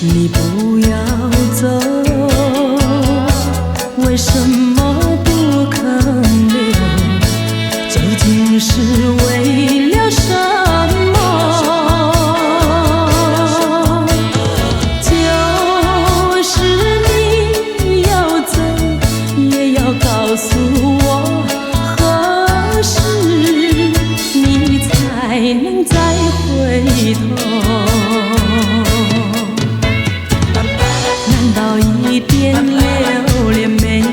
你不要走，为什么不肯留？究竟是为了什么？就是你要走，也要告诉我，何时你才能再回头？难道一点留恋没有，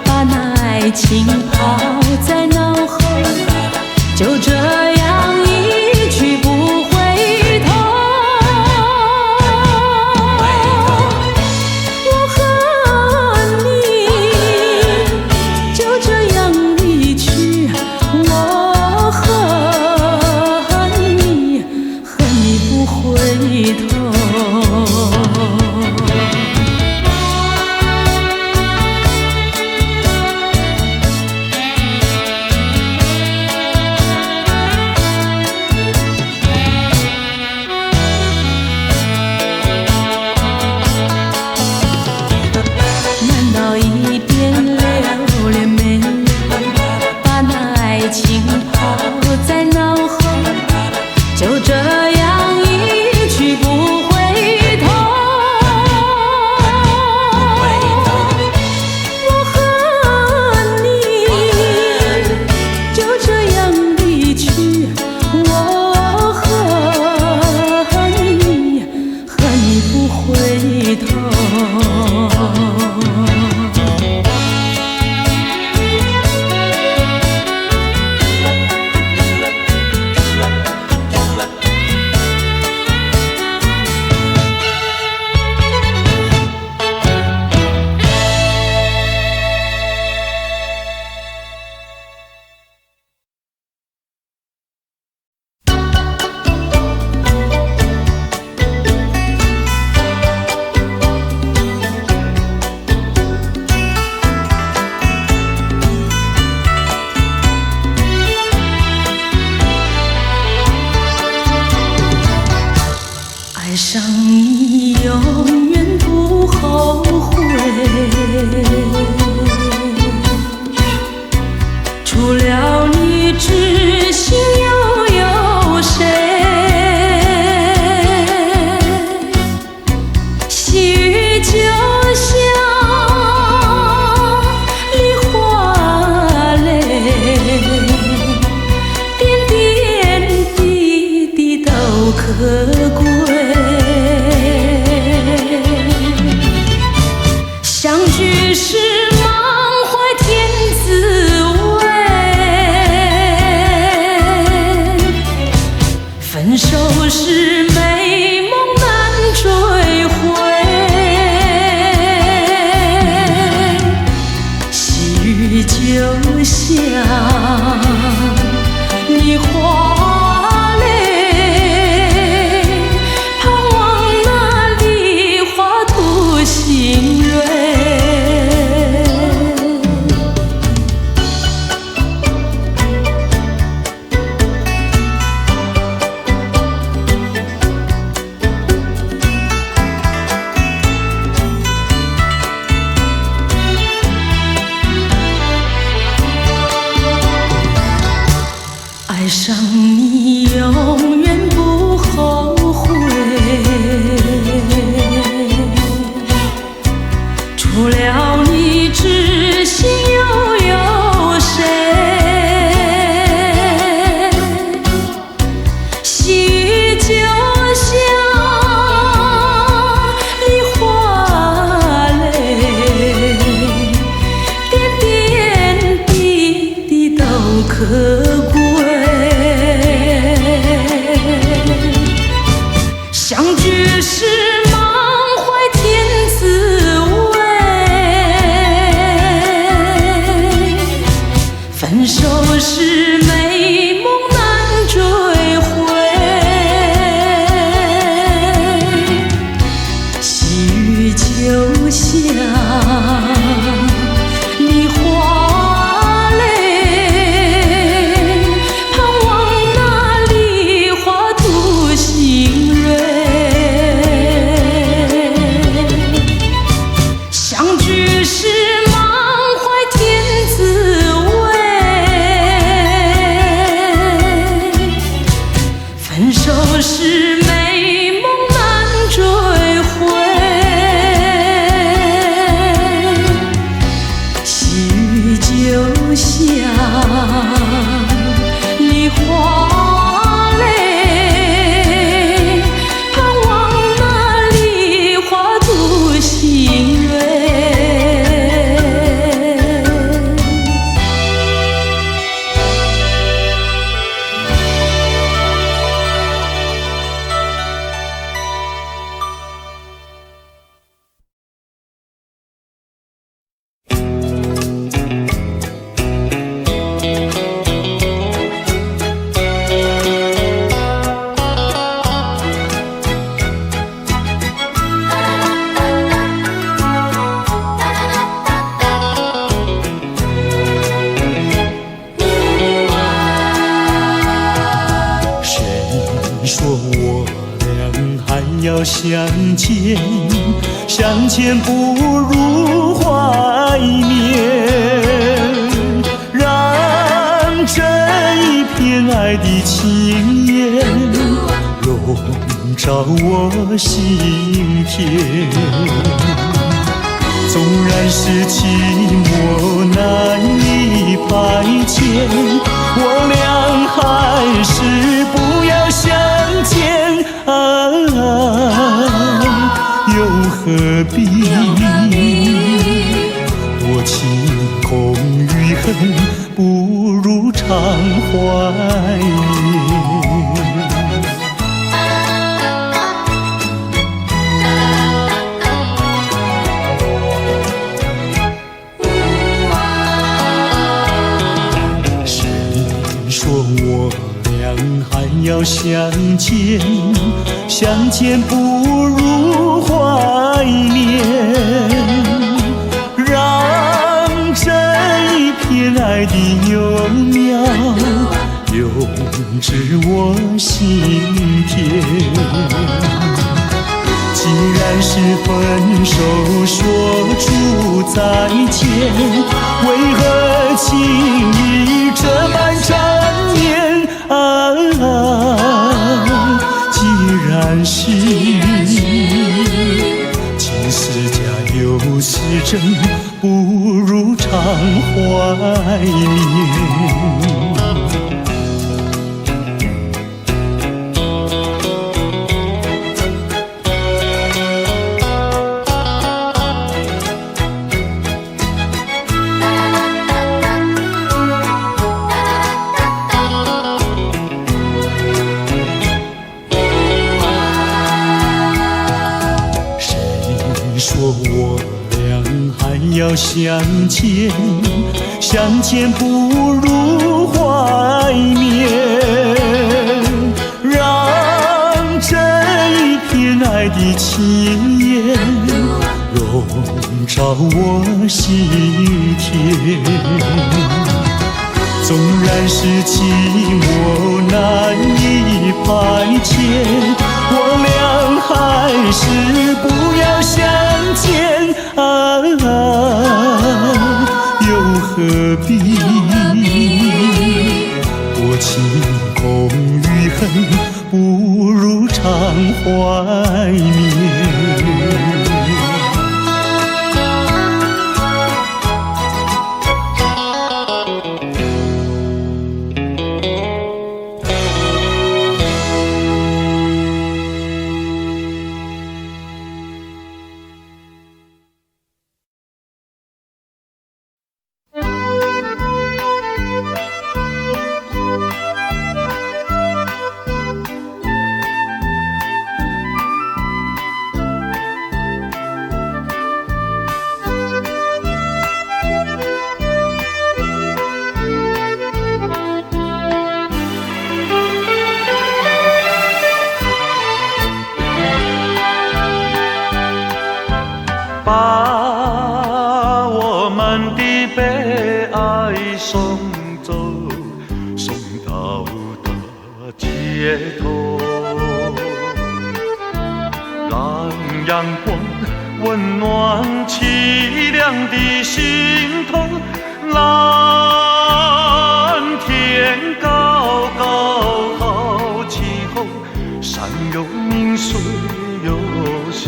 把那爱情抛在脑后，就这样一去不回头？我和你就这样离去，我和你不回头。一点留恋没有，把那爱情抛在脑后，就这样一去不回头。我和你就这样离去，我和你不回头。爱上你永远不后悔，除了你知心又有谁？细雨就像梨花泪，点点滴滴都可贵。相聚是满怀甜滋味，分手是美梦难追回。细雨就像梨花泪，盼望那梨花吐新蕊。爱上你永远不后悔，除了你知心又有谁？细雨就像梨花泪，点点滴滴都可贵。相聚是满怀甜滋味，分手是美梦难追回。细雨就像梨花泪，盼望那梨花吐新蕊。要相见，相见不如怀念，让这一片爱的情缘笼罩我心田。纵然是寂寞难以排遣，我俩还是不要相见又何必多情空余恨，不如常怀念。我俩还要相见，相见不如怀念，让这一片爱的幼苗永植我心田。既然是分手说出再见，为何情意这般缠绵既然是情是假又是真，不如常怀念。说我俩还要相见，相见不如怀念，让这一片爱的情缘笼罩我心田。纵然是寂寞难以排遣，我俩还是不要相见又何必多情空余恨，不如常怀念。把我们的悲哀送走，送到大街头，让阳光温暖凄凉的心头。蓝天高高好气候，山有名水有秀，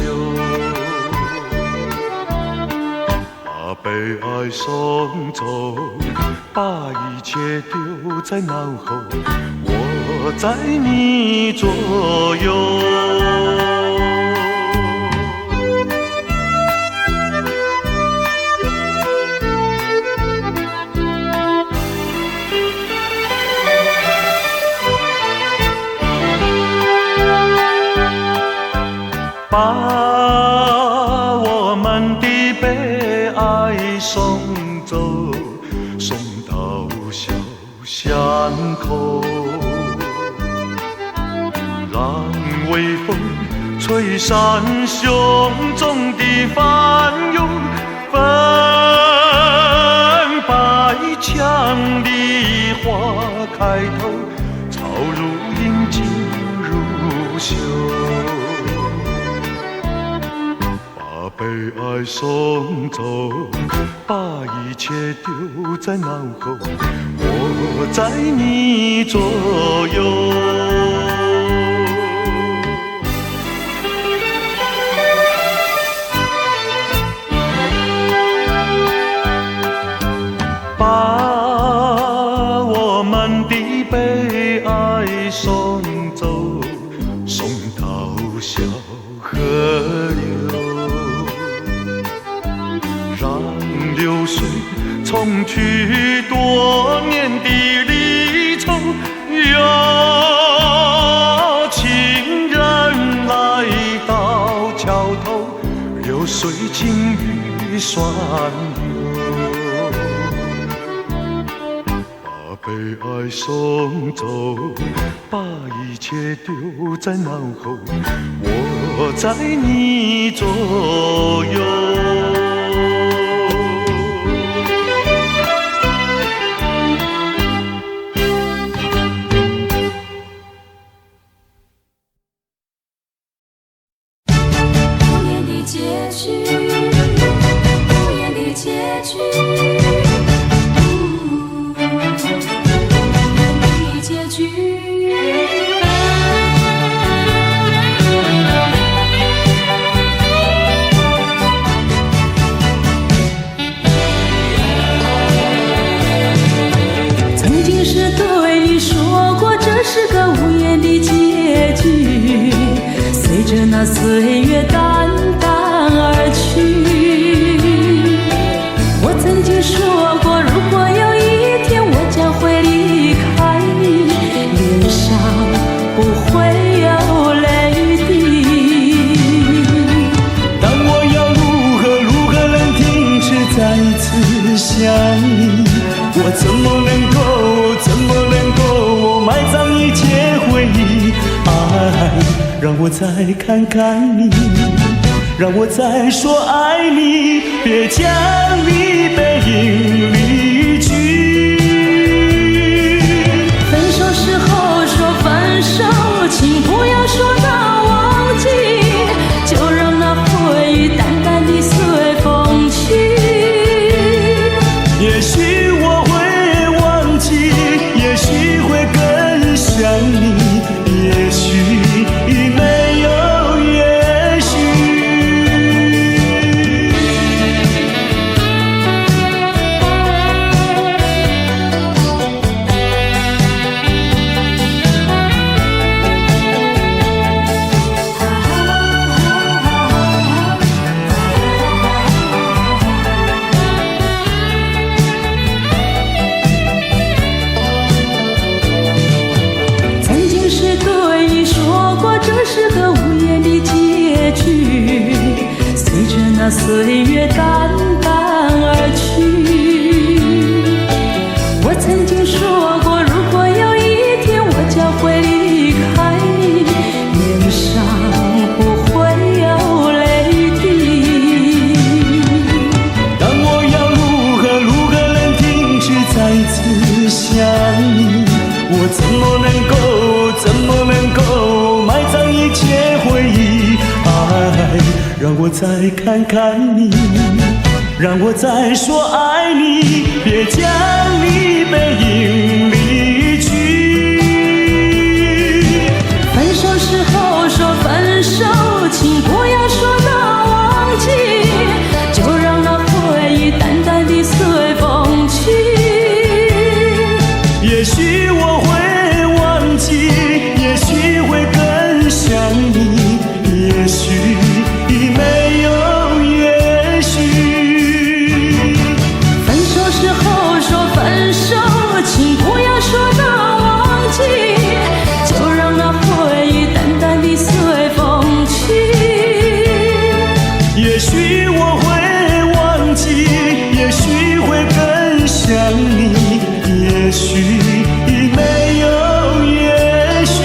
把悲哀送走，把一切丢在脑后，我在你左右。把我们的悲哀送走，送到小巷口，让微风吹散胸中的烦忧，粉白墙的花开头，草如茵，金如绣。爱送走，把一切丢在脑后，我在你左右。把我们的悲哀送走，送到小河流，让流水冲去多年的离愁。有情人来到桥头，流水轻于双流。把悲哀送走，把一切丢在脑后，我在你左右。那岁月淡淡而去，我曾经说过，如果有一天我将会离开你，脸上不会有泪滴。但我要如何能停止再次想你？我怎么能够埋葬一切回忆？爱让我再看看你，让我再说爱你，别将你背影离去。分手时候说分手，请不要说那忘记，就让那回忆淡淡地随风去。也许我会忘记，也许会更想你，也许没有也许。曾经是对你说过，这是个无言的结局，随着那岁月淡淡而去。我曾经说过，如果有一天我将会离开你，脸上不会有泪滴。但我要如何能停止再次想你？我怎么能够埋葬一切回忆？爱让我再看看你，让我再说爱你，别将你背影离去。分手时候说分手，请不要说那忘记，就让那回忆淡淡地随风去。也许我会忘记，也许会更想你，也许没有也许。分手时候说分手，请不要说那忘记，就让那回忆淡淡地随风去。也许我会忘记，也许会更想你，也许没有也许。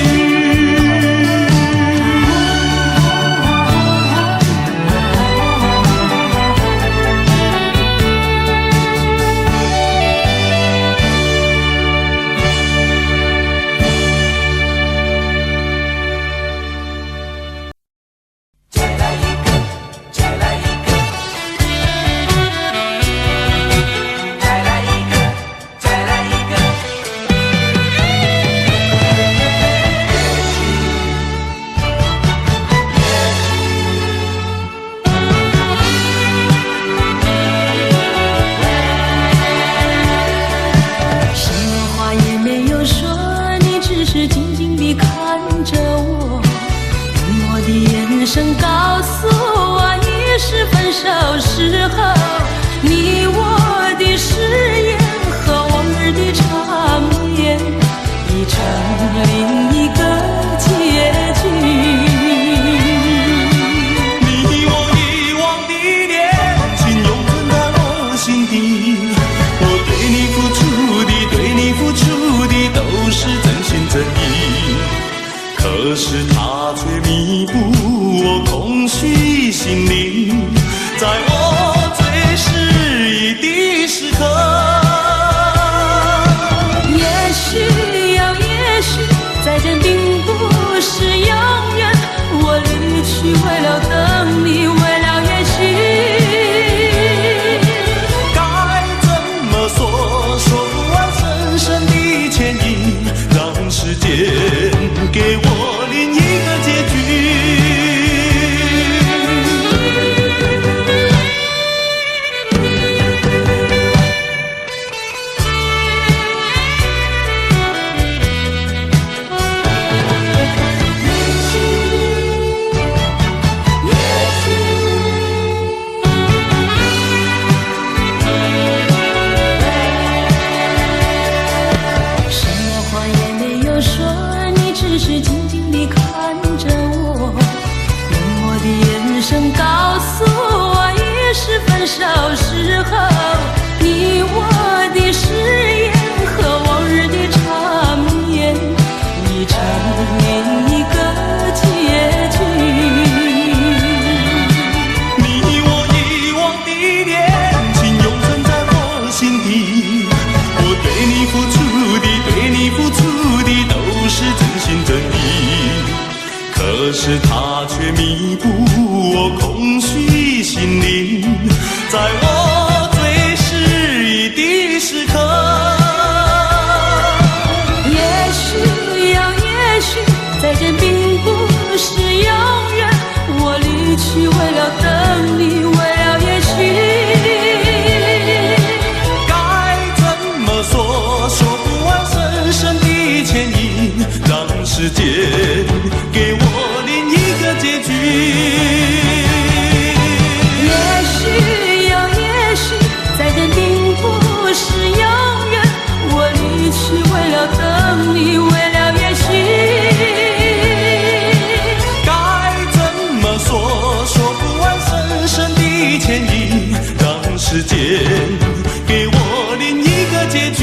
眼神告诉我，已是分手时候。你我的誓言和往日的缠绵，已成另一个结局。你我遗忘的恋情，永存在我心底。我对你付出的，对你付出的都是真心真意。可是它却弥补我空虚心灵，在我最失意的时刻。也许呀，也许再见并不是永远。我离去为了等你，为了也许该怎么说，说不完深深的歉意，让时间给我另一个结局。告诉我，已是分手时候。你我的誓言和往日的缠绵，已成另一个结局。你我遗忘的恋情，永存在我心底。我对你付出的，对你付出的都是真心真意。可是它却弥补我空虚心灵，在我最失意的时刻。也许呀，也许再见并不是永远。我离去为了等你，为了也许该怎么说，说不完深深的歉意，让时间给我另一个结局。也许呀，也许再见并不是永远。我离去为了等你，为了也许该怎么说，说不完深深的歉意，让时间给我另一个结局。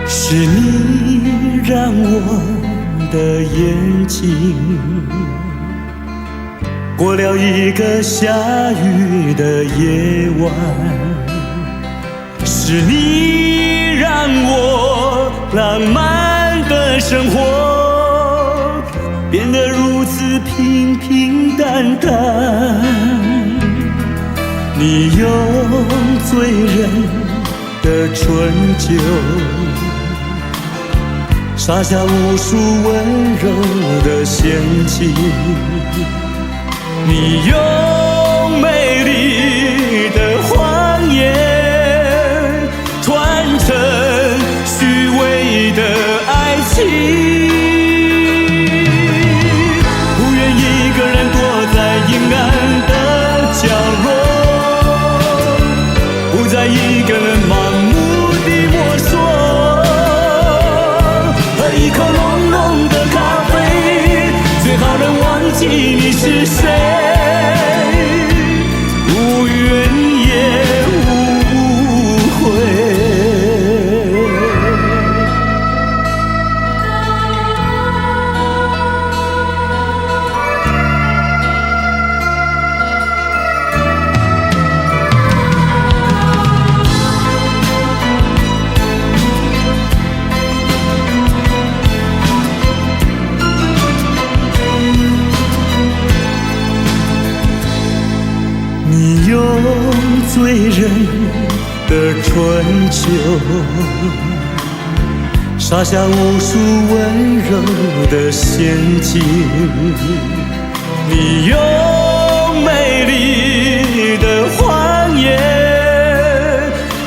是你让我的眼睛过了一个下雨的夜晚，是你让我浪漫的生活变得如此平平淡淡。你用醉人的醇酒洒下无数温柔的陷阱，你用美丽的谎言团成虚伪的爱情，不愿一个人躲在阴暗的角落，不再一个人盲目地摸索。一口浓浓的咖啡，最好能忘记你是谁，无怨也无悔。醉人的春秋，洒下无数温柔的陷阱。你用美丽的谎言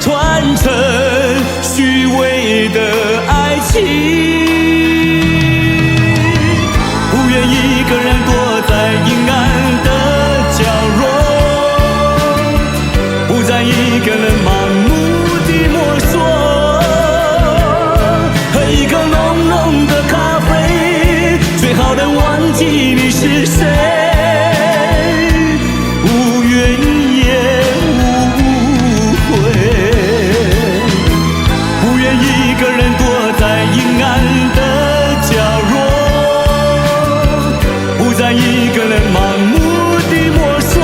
传承虚伪的爱情，不愿一个人躲在阴暗的角落，不再一个人盲目地摸索，喝一口浓浓的咖啡，最好能忘记你是谁，无怨也无悔，不愿一个人躲在阴暗的角落，不再一个人盲目地摸索，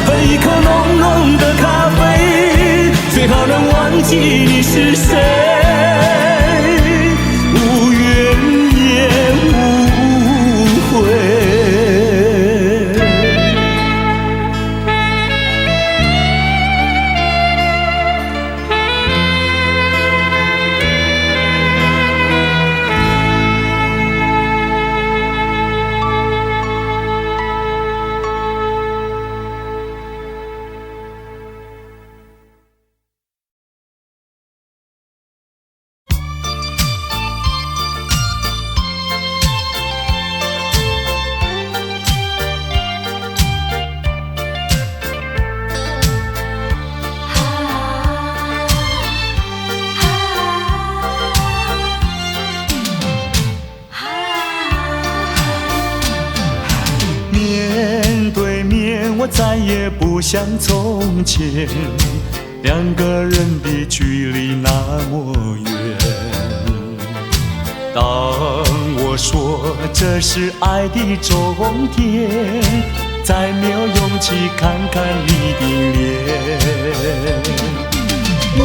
喝一口浓浓的咖啡，最好能忘记你是谁，无怨也无悔。面对面，我再也不像从前，两个人的距离那么远。当我说这是爱的终点，再没有勇气看看你的脸。我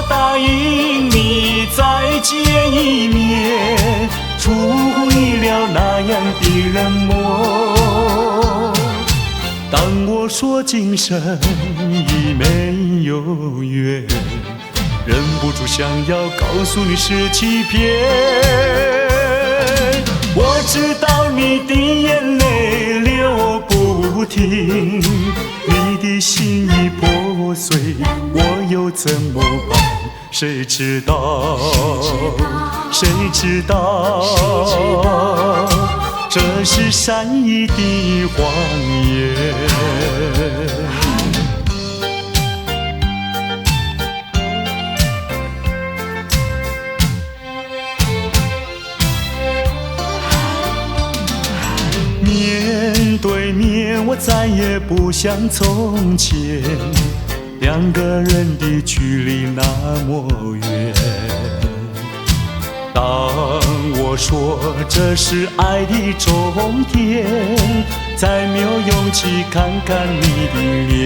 答应你再见一面，出乎意料那样的冷漠。当我说今生已没有缘，忍不住想要告诉你是欺骗。我知道你的眼泪流不停，你的心已破碎，我又怎么办？谁知道？谁知道？这是善意的谎言。面对面，我再也不像从前，两个人的距离那么远。当我说这是爱的终点，再没有勇气看看你的脸。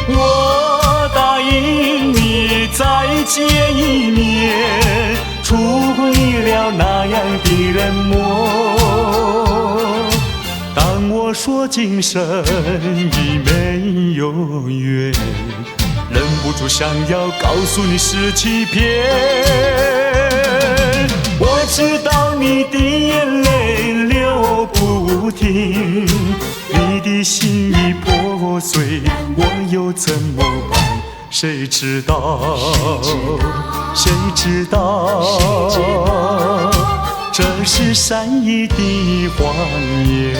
我答应你再见一面，出乎意料那样的冷漠。当我说今生已没有缘，忍不住想要告诉你是欺骗。我知道你的眼泪流不停，你的心已破碎，我又怎么办？谁知道？谁知道？这是善意的谎言。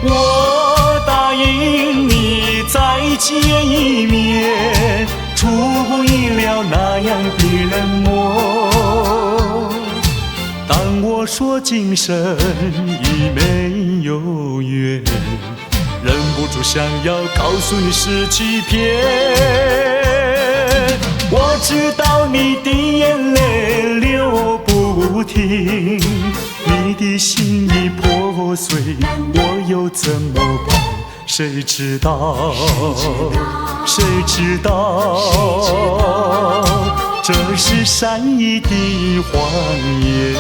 我答应你再见一面，出乎意料那样的冷漠。当我说今生已没有缘，忍不住想要告诉你是欺骗。我知道你的眼泪流不停，你的心已破碎，我又怎么办？谁知道？谁知道？这是善意的谎言。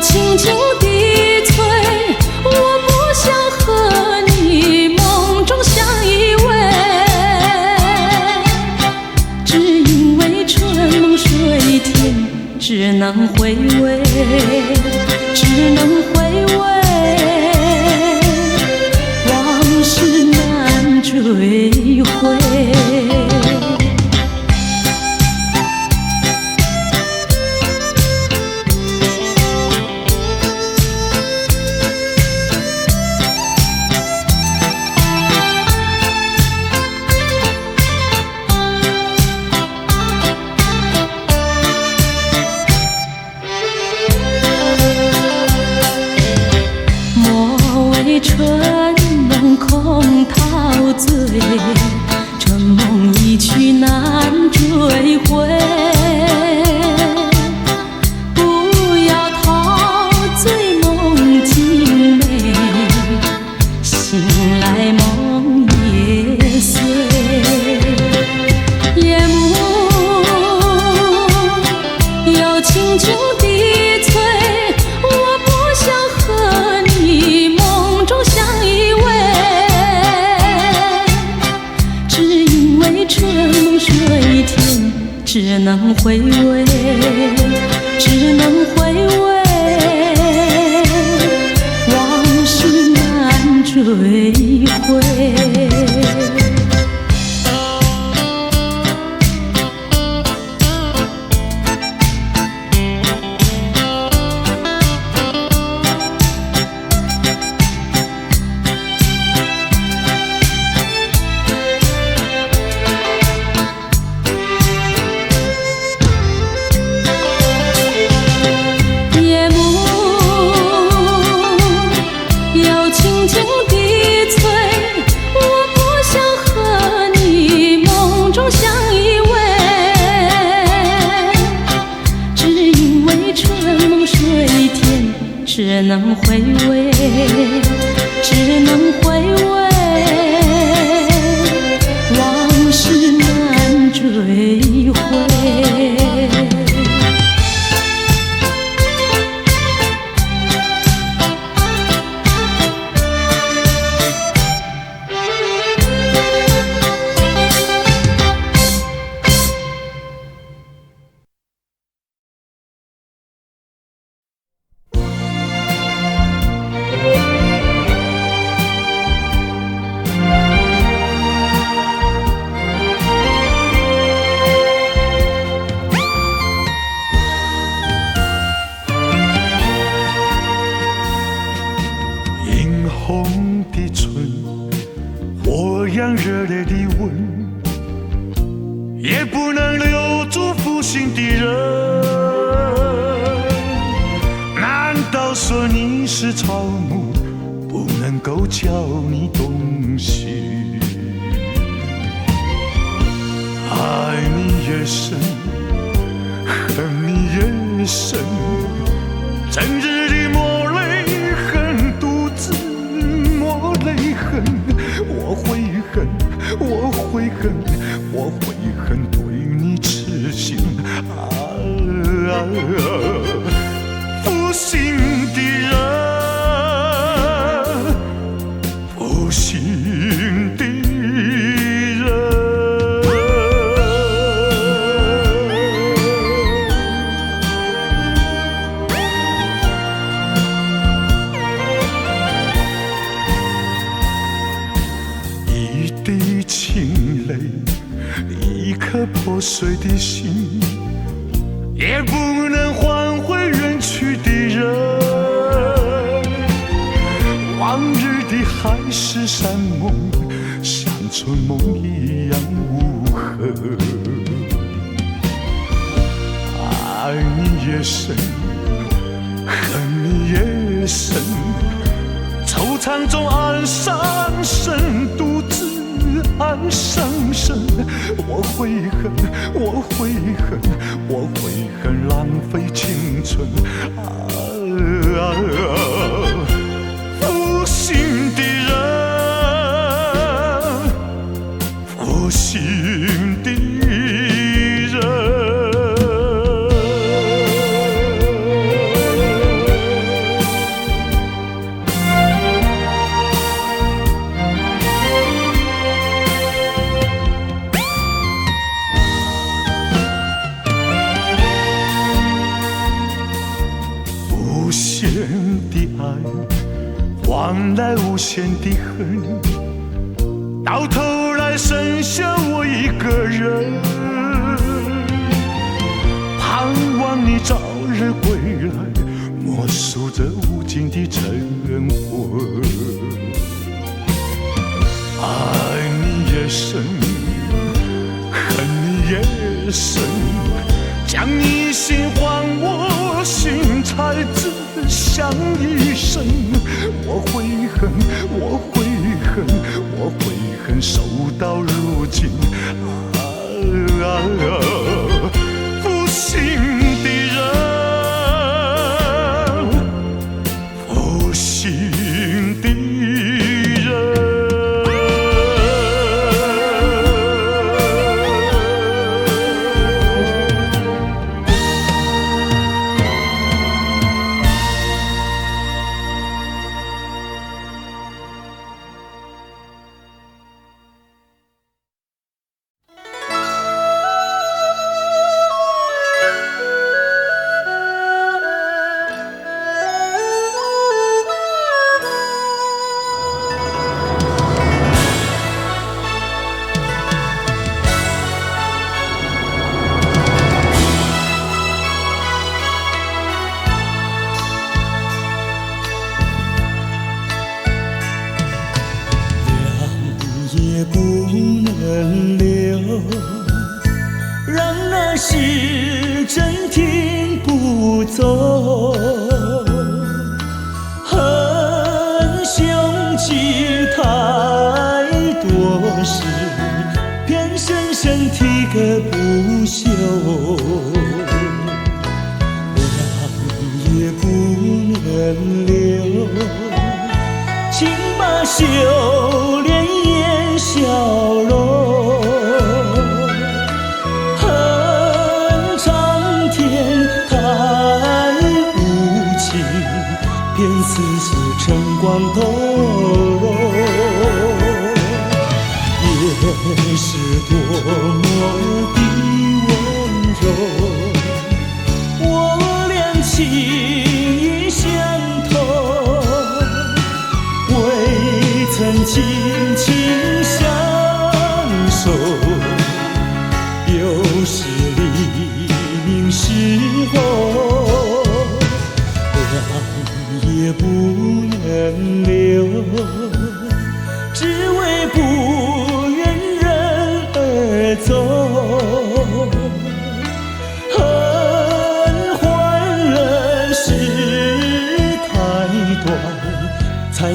轻轻地吹，我不想和你梦能回味，只能回味，往事难追回。春梦空陶醉，这梦一去难追回。不要陶醉梦境美，醒来梦也碎。夜幕又轻轻低垂，我不想和你梦中相依偎，只因为春梦水天，只能回味，只能回味，往事难追回。只能回味，只能回味，往事难追回。红的唇，火样热烈的吻，也不能留住负心的人。难道说你是草木，不能够叫你动心？爱你越深，恨你越深，整日的抹泪痕，独自抹泪痕。我会恨，我会恨，我会恨对你痴心负心的人，负心的人。一滴清泪，一颗破碎的心，也不能换回远去的人。往日的海誓山盟，像春梦一样无痕。爱你越深，恨你越深，惆怅中暗伤神，独自暗伤神。我会恨，我会恨，我会恨浪费青春负心的人，负心的人。的爱，换来无限的恨，到头来剩下我一个人。盼望你早日归来，默数着无尽的晨昏。爱你越深，恨你越深，将你心还我心，才知晓一生。我悔恨，我悔恨，我悔恨，守到如今。负心的人，负心的人。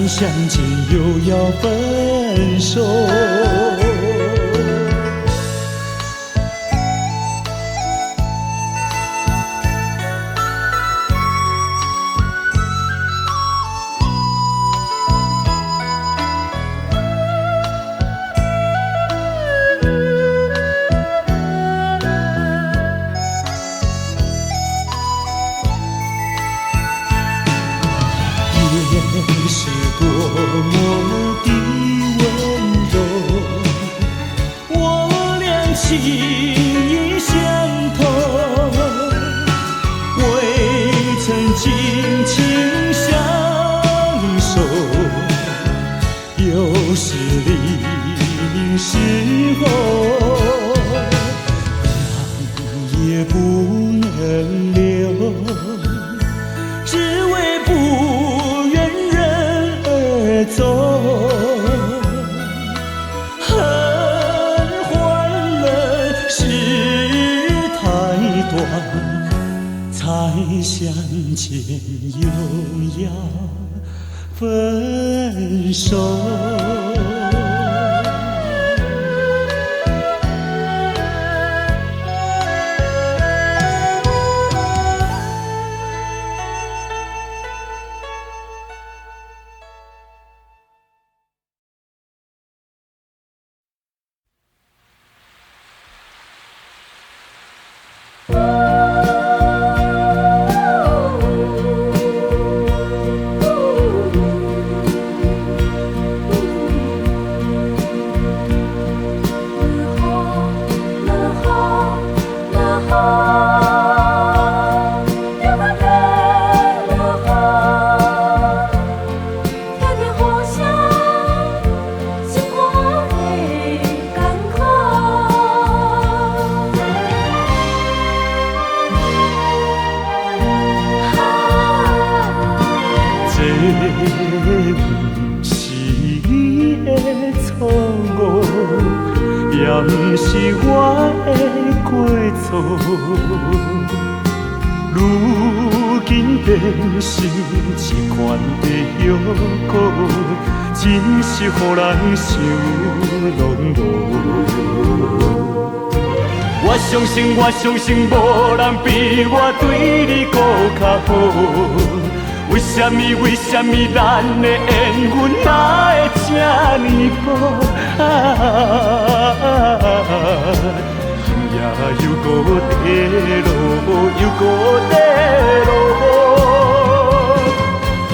相见又要分手，是多么的温柔，我俩情意相投，未曾紧紧相守，又是黎明时候，泪也不能流，只为不走，恨换了事太短，才相见又要分手。是我的过错，如今变成一款的药膏，真是予人想拢无。我相信无人比我对你搁较好。为什么咱的缘分哪会这呢薄？也又搁地落，又搁地落，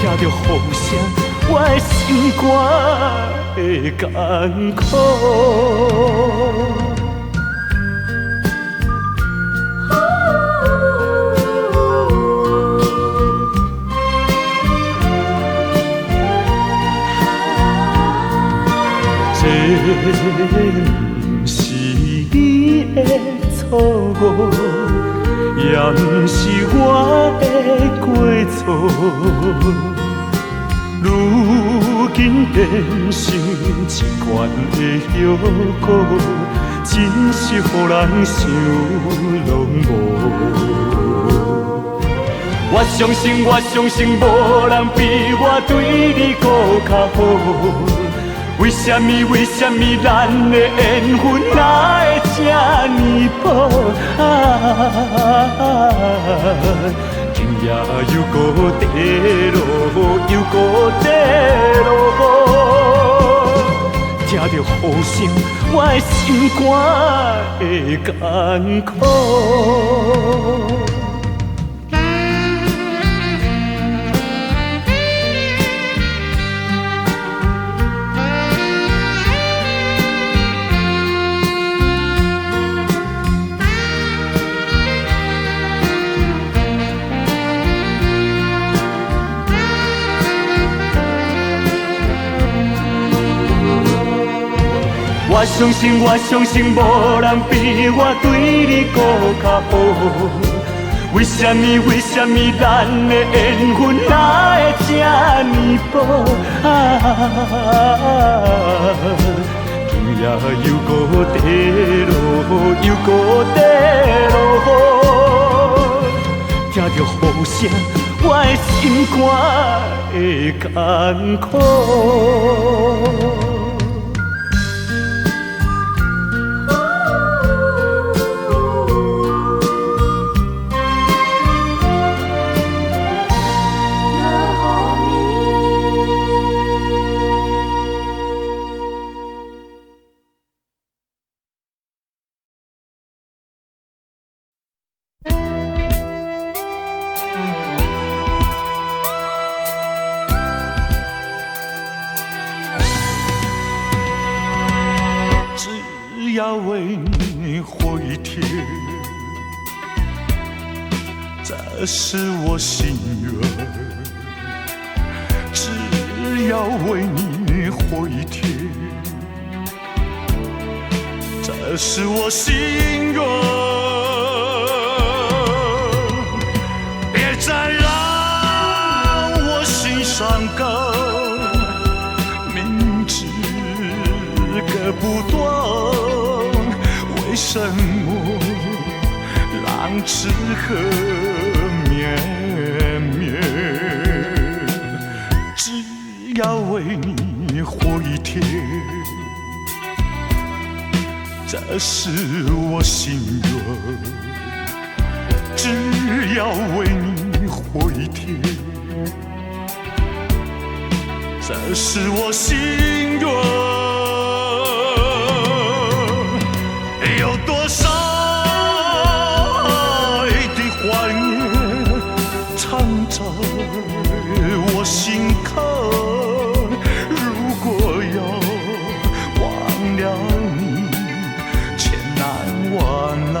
听着雨声，我的心肝会艰苦。这不是你的错误，也不是我的过错，如今变成一罐的药膏，真是予人想拢无。我相信无人比我对你搁较好。为什么咱的缘分哪会这呢薄？今夜又搁地落，又搁地落，听着雨声，我的心肝会艰苦。我相信无人比我对你搁较好。为什么咱的缘分哪会这呢薄？今夜又搁地落，又搁地落，听着雨声，我的心肝会艰苦。只要为你回帖，这是我心愿。只要为你回帖，这是我心愿。别再让我心伤感，明知割不断。为什么浪枝和绵绵？只要为你回帖，这是我心愿。只要为你回帖，这是我心愿。有多少爱的怀念藏在我心坎，如果要忘了你，千难万难。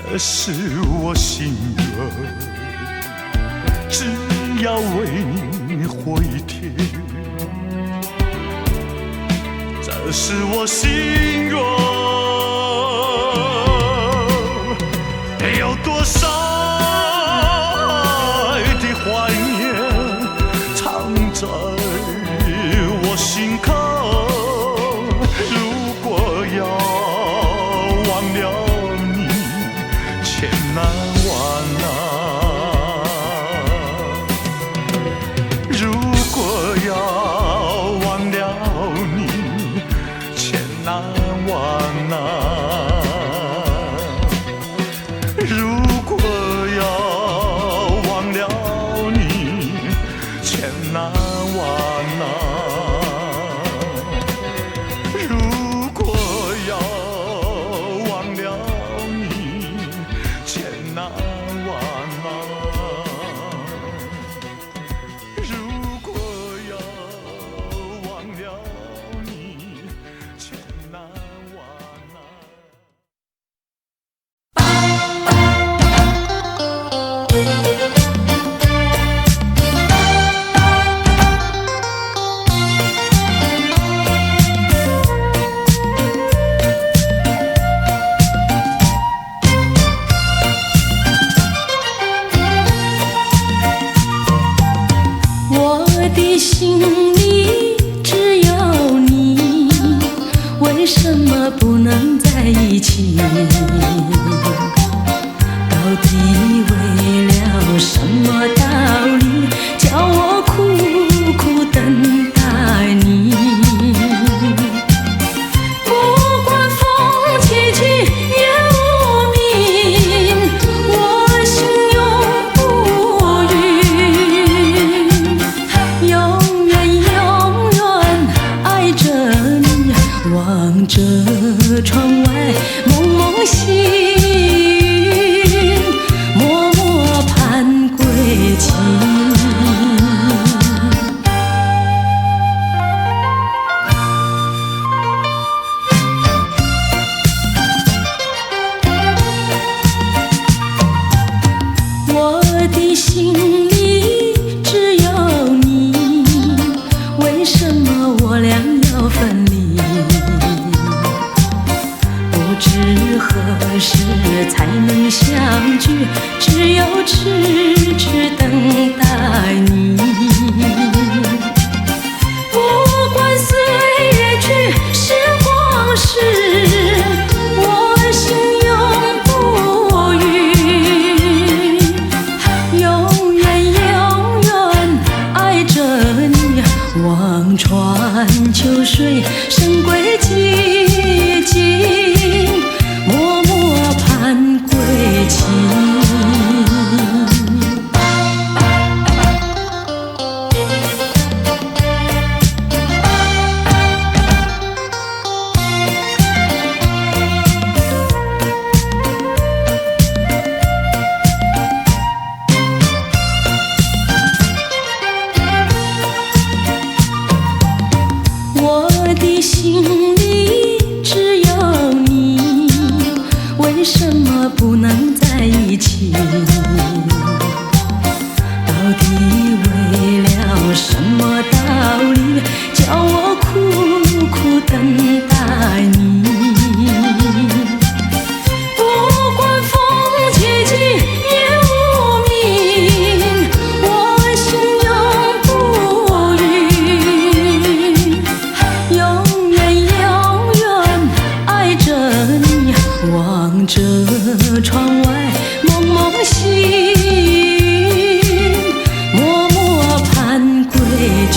这是我心愿，只要为你活一天。这是我心愿，有多少爱的怀念藏在我心口。如果要忘了你，千难万难。如果要忘了你，千难万难。如果要忘了你，千难万难。如果要忘了你，千难万难。如果要忘了你，千难万难。我的心里只有你，为什么不能在一起？到底为了什么道理，叫我苦苦等待你？不管风起起也无名，我心永不渝，永远永远爱着你，望着窗外蒙蒙星，默默盼归期。我的心里只有你，为什么我俩要分离？不知何时才能相聚，只有痴痴等待你。不管岁月去，时光逝，我心永不渝，永远永远爱着你，望穿秋水，神归寂静，默默盼归期。我的心里只有你，为什么不能在一起？到底为了什么道理，叫我苦苦等待你？不管风起起也无名，我心永不渝，永远永远爱着你，望着窗外蒙蒙星，默默盼归期。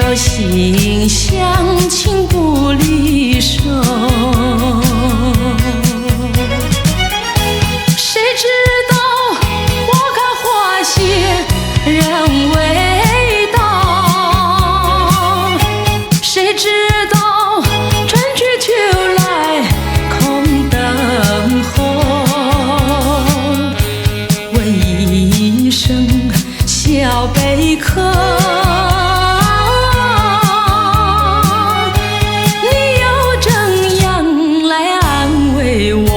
朝夕相亲不离手。谁知道花开花谢人未到，谁知道春去秋来空等候。问一声小贝壳，你又怎样来安慰我？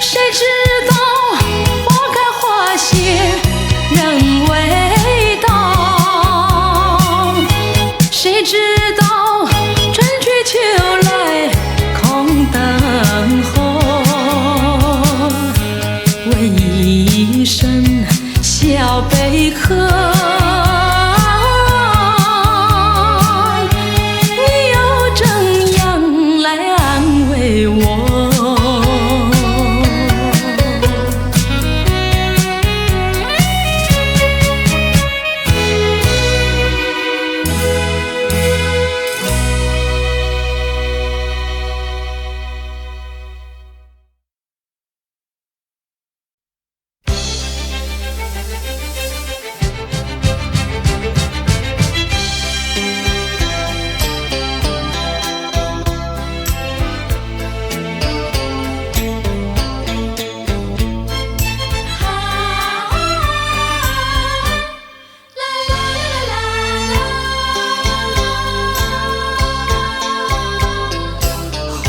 谁知道花开花谢人未到，谁知道春去秋来空等候。问一声小贝壳，你又怎样来安慰我？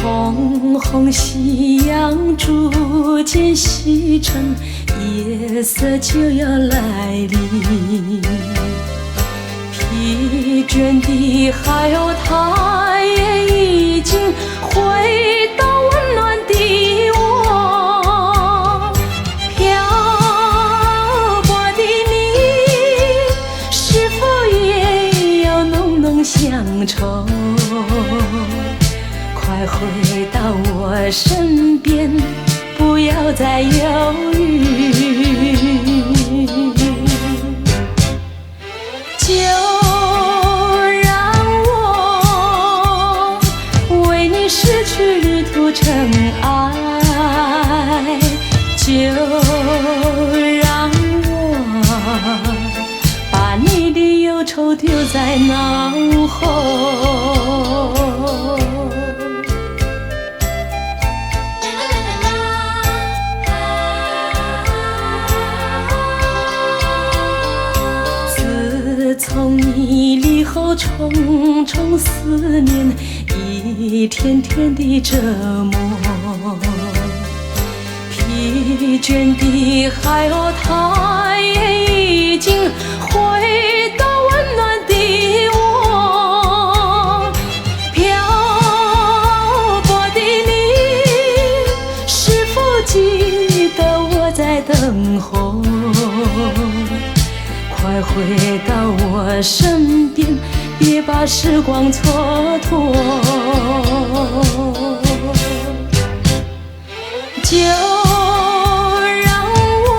红红夕阳逐渐西沉，夜色就要来临。疲倦的海鸥，它也已经回到温暖的我。漂泊的你，是否也有浓浓乡愁？快回到我身边，不要再犹豫，就让我为你失去旅途尘埃，就让我把你的忧愁丢在脑后。从你离后，重重思念，一天天的折磨。疲倦的海鸥，它也已经回到温暖的我。漂泊的你，是否记得我在等候？快回到我身边，别把时光蹉跎，就让我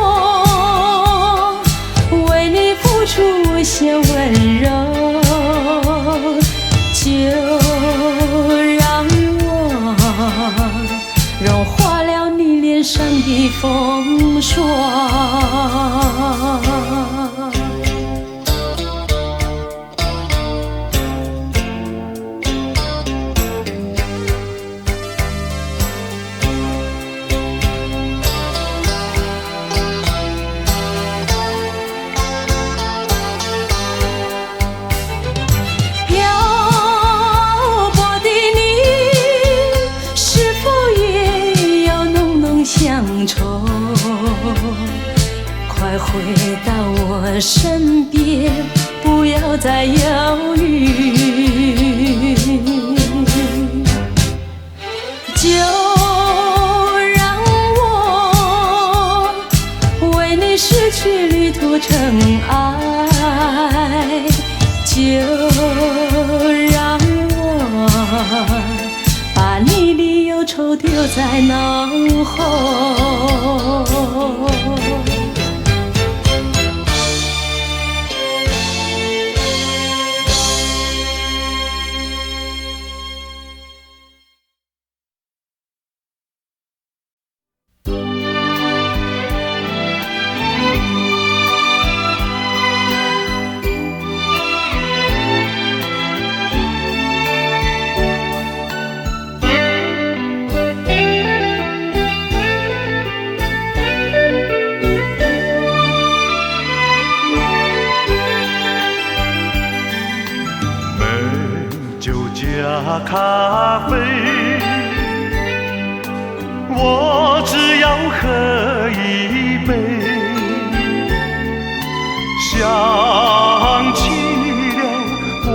为你付出无限温柔，就让我融化了你脸上的风霜。快回到我身边，不要再犹豫，就让我为你失去旅途尘埃，就让我把你的忧愁丢在脑后。咖啡，我只要喝一杯，想起了过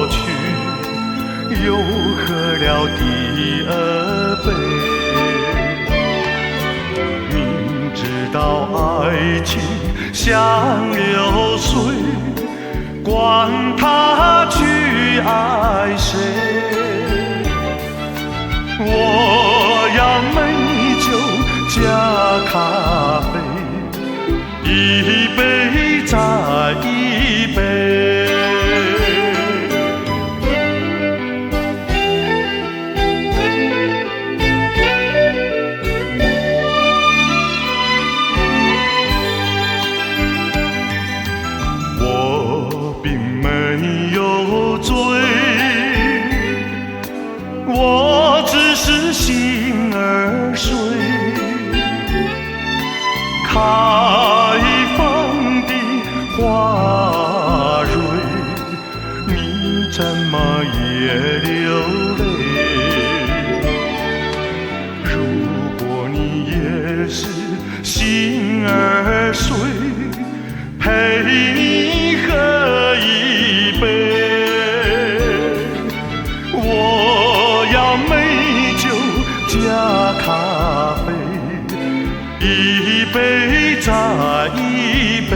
去，又喝了第二杯。明知道爱情像流水，管他去爱谁，我要美酒加咖啡，一杯再一杯。我并没有醉，我只是心儿碎。开放的花蕊，你怎么也流泪？如果你也是心儿碎，陪你喝一杯。我要美酒加咖啡，一杯再一杯。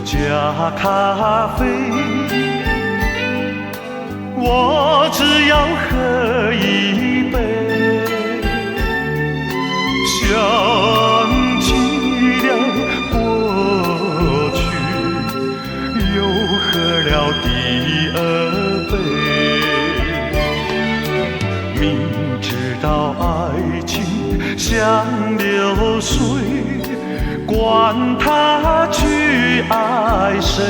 加咖啡，我只要喝一杯，想起了过去，又喝了第二杯。明知道爱情像流水，管他去爱谁，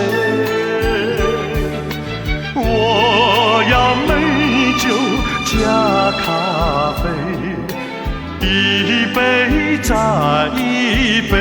我要美酒加咖啡，一杯再一杯。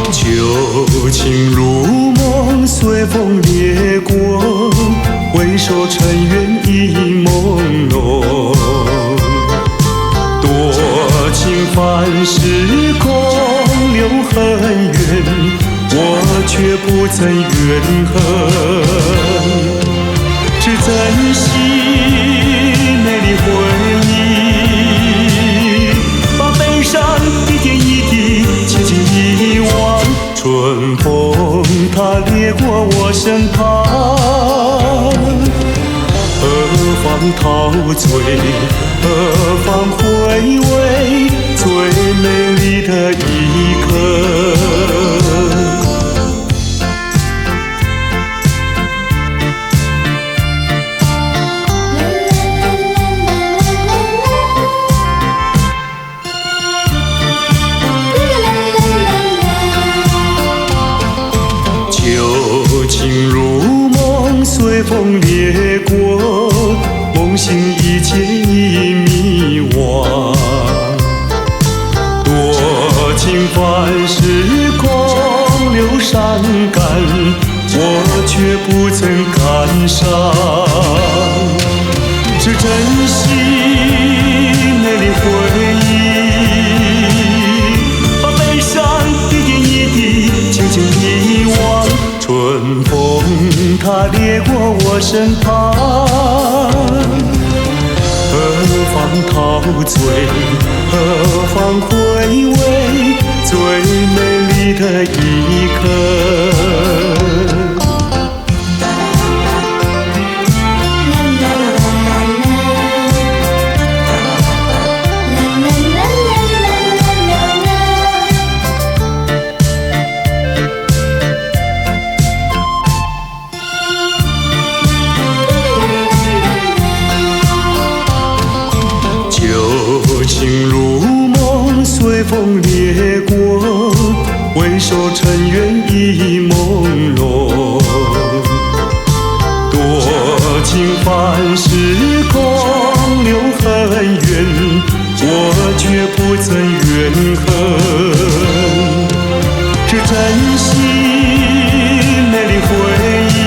旧情如梦，随风掠过，回首尘缘已朦胧。多情繁时空留恨远，我却不曾怨恨，只珍惜美丽回忆，把悲伤一点一滴轻轻遗忘。春风它掠过我身旁，何方陶醉，何方回味最美丽的一刻。旧情如梦，随风掠过，梦醒一切已迷惘。多情繁时空留伤感，我却不曾感伤，只珍惜美丽回忆，把悲伤身旁。何方陶醉，何方回味最美丽的一刻。旧情如梦，随风掠过，回首尘缘已朦胧。多情凡事空留恨怨，我却不曾怨恨。只珍惜美丽回忆，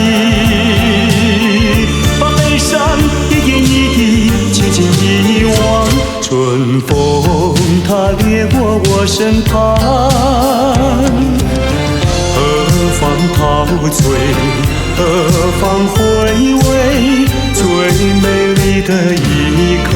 把悲伤一点一滴轻轻遗忘。春风它掠过我身旁，何方陶醉，何方回味最美丽的一刻。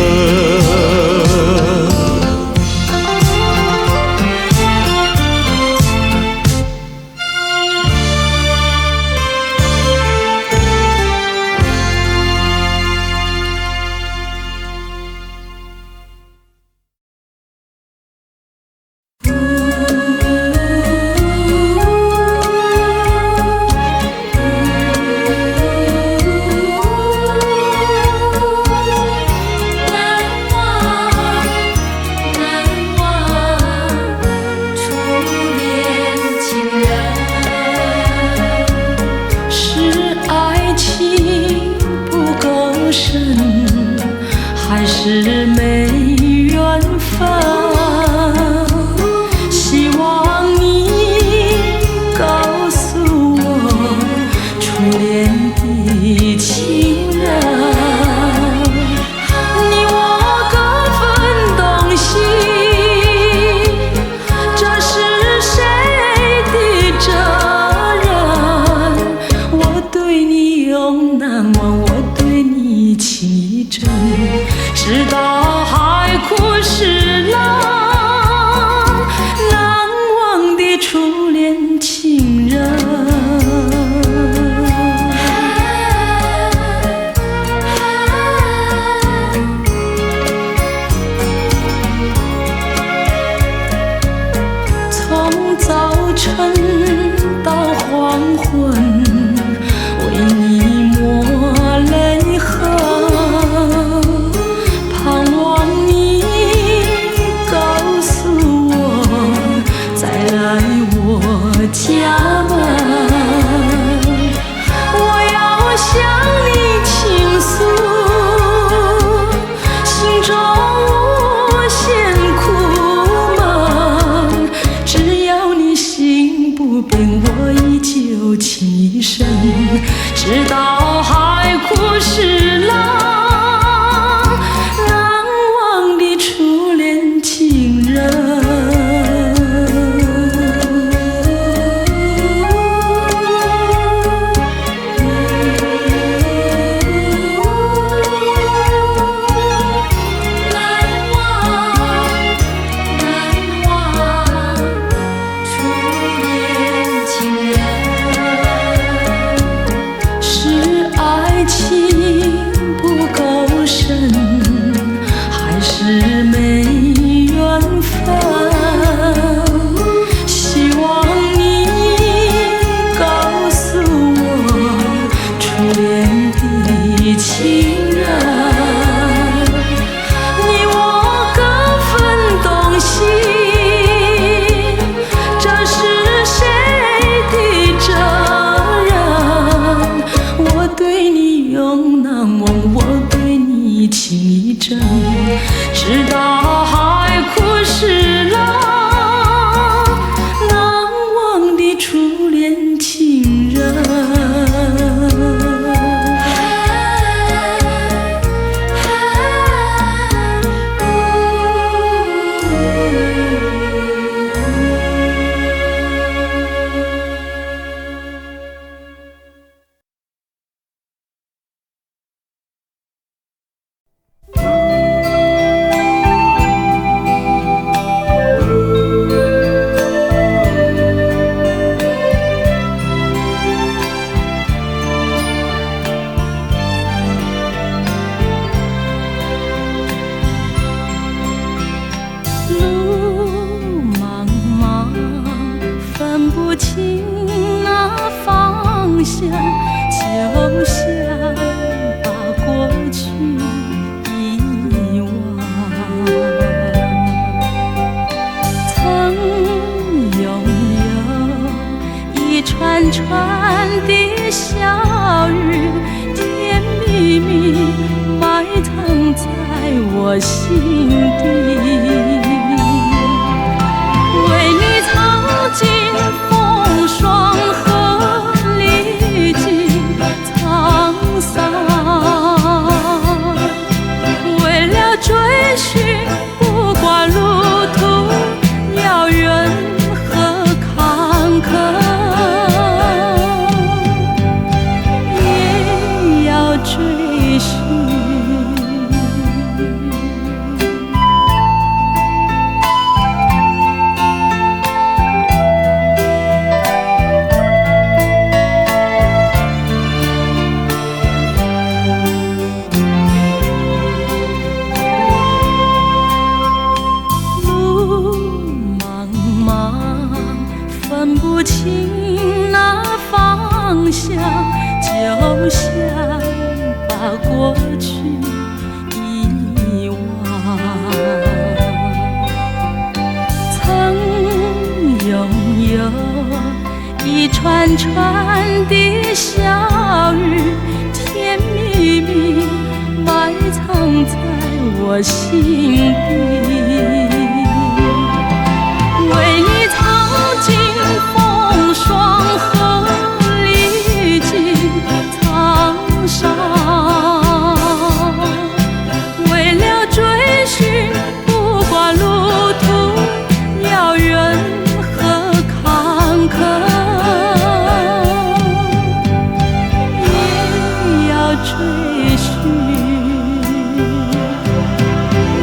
还是没缘分，希望你告诉我初恋的情人，你我各分东西，这是谁的责任？我对你永难忘，我对你情意真，直到海枯石烂，难忘的初恋情人。从早晨到黄昏，为你抹泪痕。盼望你告诉我，再来我家门。我要向你倾诉心中无限苦闷，只要你心不变，我依旧情一生，直到海枯石烂。初恋情人。难忘，难忘，初恋情人。是爱情不够深，还是没缘分？希望你告诉我初恋的情人，你我各分东西，这是谁的责任？我对你永难忘，我对你情意真，直到海枯石烂。我心底，为你尝尽风霜和历尽沧桑，为了追寻，不管路途遥远和坎坷，也要追寻。分不清那方向，就像把过去遗忘。曾拥有一串串的笑语，甜蜜蜜埋藏在我心底。为你尝尽风霜和历尽沧桑，为了追寻，不管路途遥远和坎坷，也要追寻。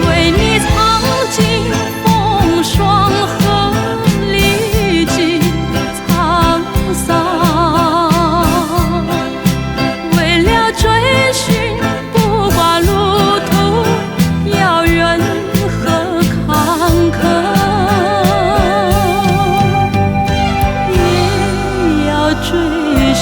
为你尝尽风霜和历尽沧桑，为了追寻，不管路途遥远和坎坷，也要追寻。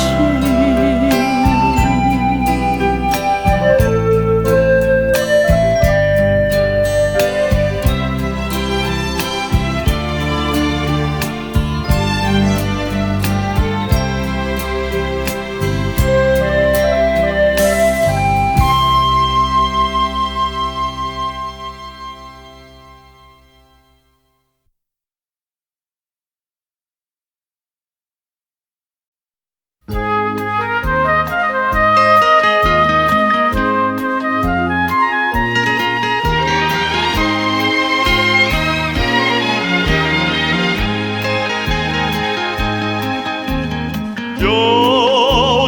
又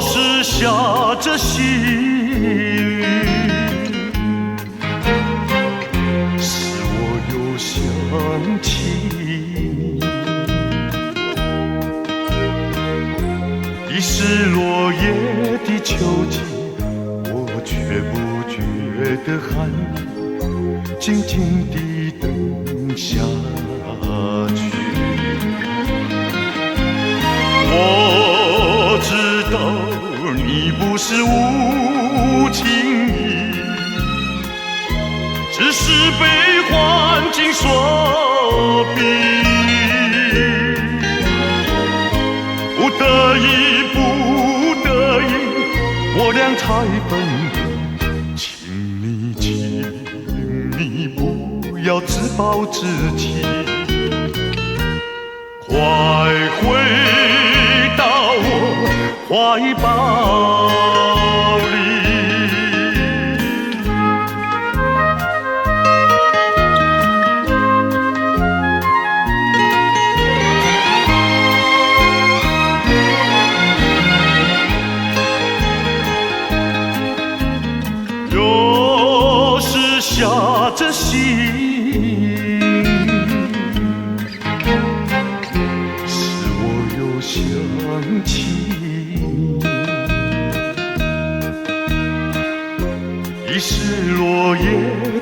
是下着细雨，使我又想起你。已是落叶的秋季，我却不觉得寒，静静地等下去。我知道你不是无情意，只是被环境所逼，不得已，不得已，我俩才分。请你不要自暴自弃，快回到我怀抱里。又是下着细雨，使我又想起你。已是落叶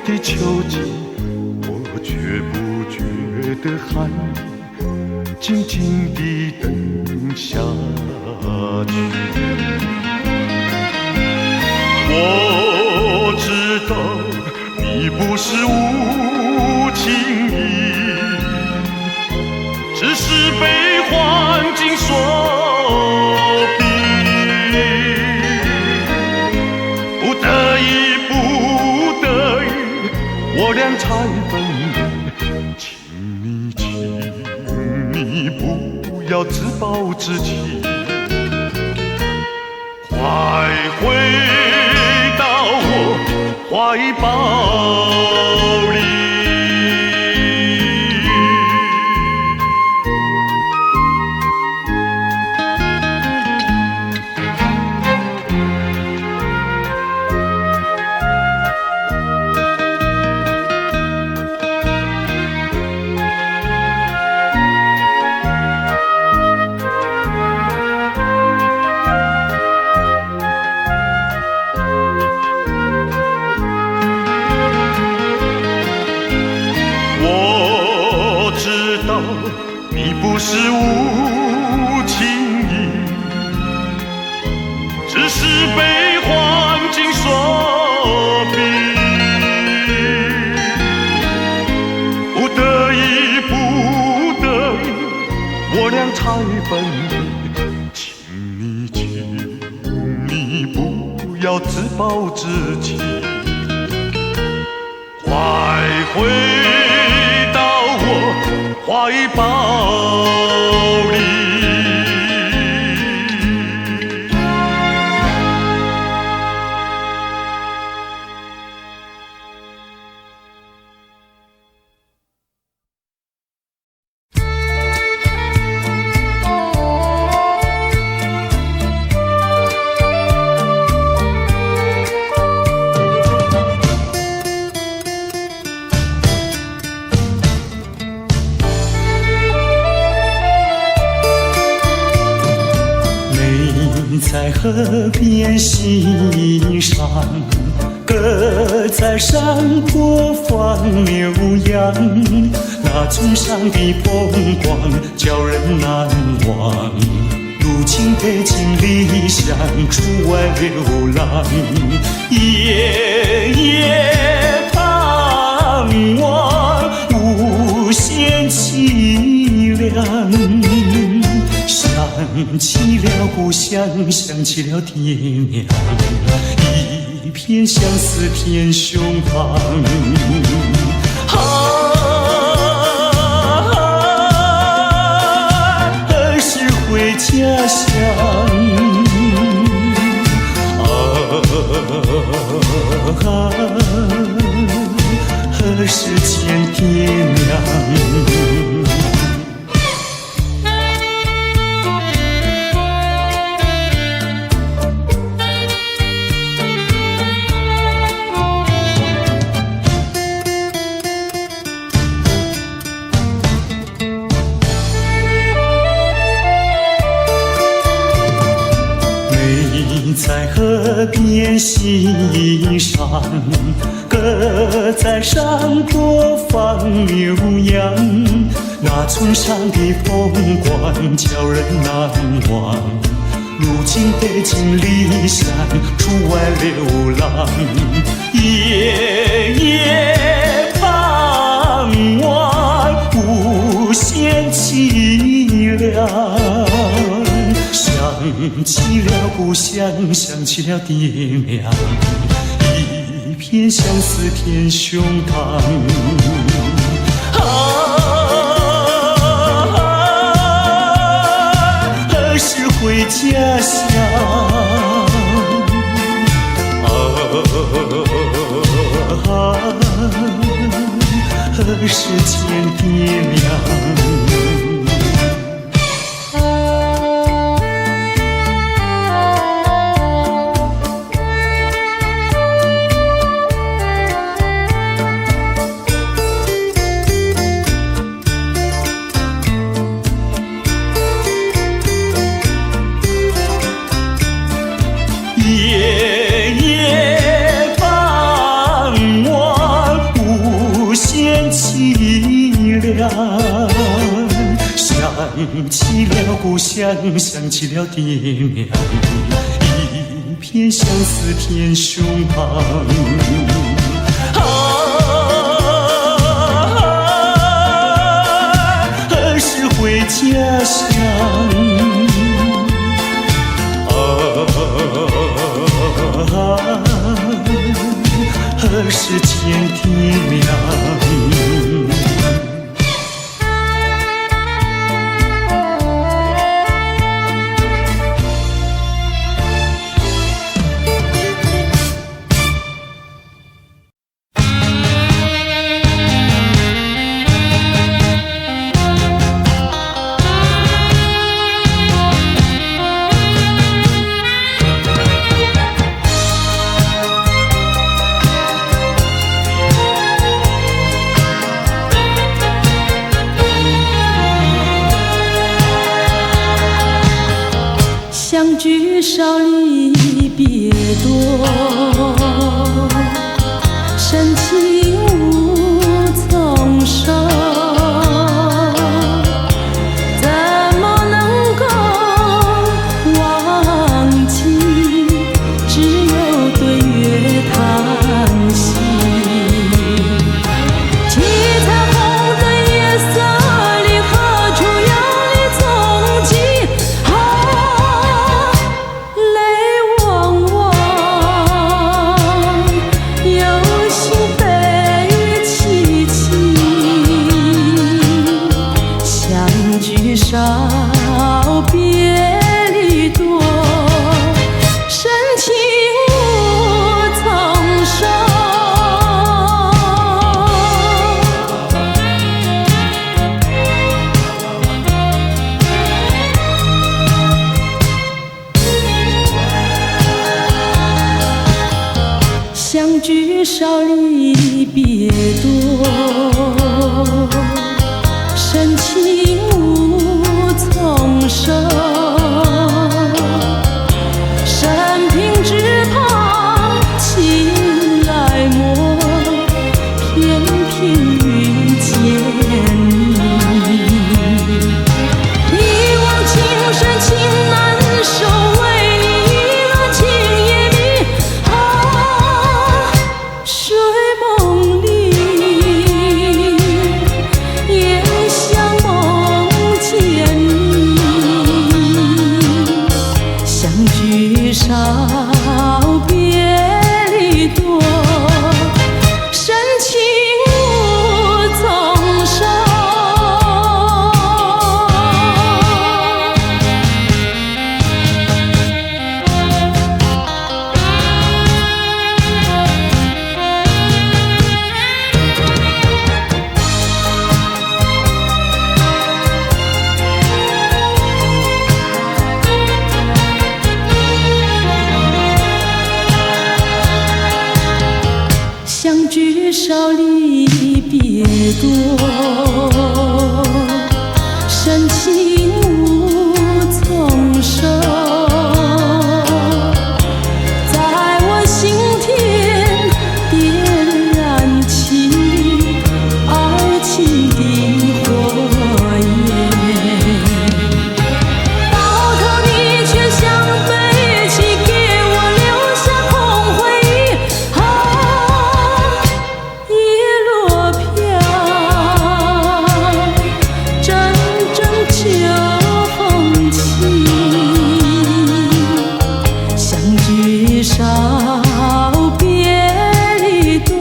的秋季，我却不觉得寒，静静地等下去。我知道你不是无情意，只是被环境所逼，不得已，不得已，我俩才分离。请你不要自暴自弃，快回到我怀抱里。你不是无情意，只是被环境所逼，不得已，不得已，我俩才分离。请你不要自暴自弃，快回到我怀抱里。在河边欣赏，鸽在山坡放牛羊，那崇尚的风光叫人难忘。如今北京理想出外流浪，夜夜盼望无限凄凉。想起了故乡，想起了爹娘，一片相思填胸膛。何时回家乡？何时见爹娘？在河边欣赏，鸽在山坡放牛羊，那崇尚的风光叫人难忘。如今北京理想出外流浪，夜夜盼望无限凄凉。想起了故乡，想起了爹娘，一片相思填胸膛。何时回家乡？何时见爹娘？夜夜盼望无限凄凉，想起了故乡，想起了爹娘，一片相思填胸膛。何时回家乡？何时见天亮？相聚少离别多，深情无从说，怎么能够忘记？只有对月叹息。七彩虹的夜色里，何处有你踪迹？少别离多，深情无从说。相聚少离别多，深情无从说，生平只怕情来磨，偏偏遇见你。一往情深情难收，为你一了情也迷。睡梦里也像梦见你，相聚少别离多，深情无从说。相聚少离别多，深情无从说，在我心田点燃起爱情的火焰，到头你却像废弃，给我留下空回忆。叶落飘，阵阵秋风起，相聚少别离多，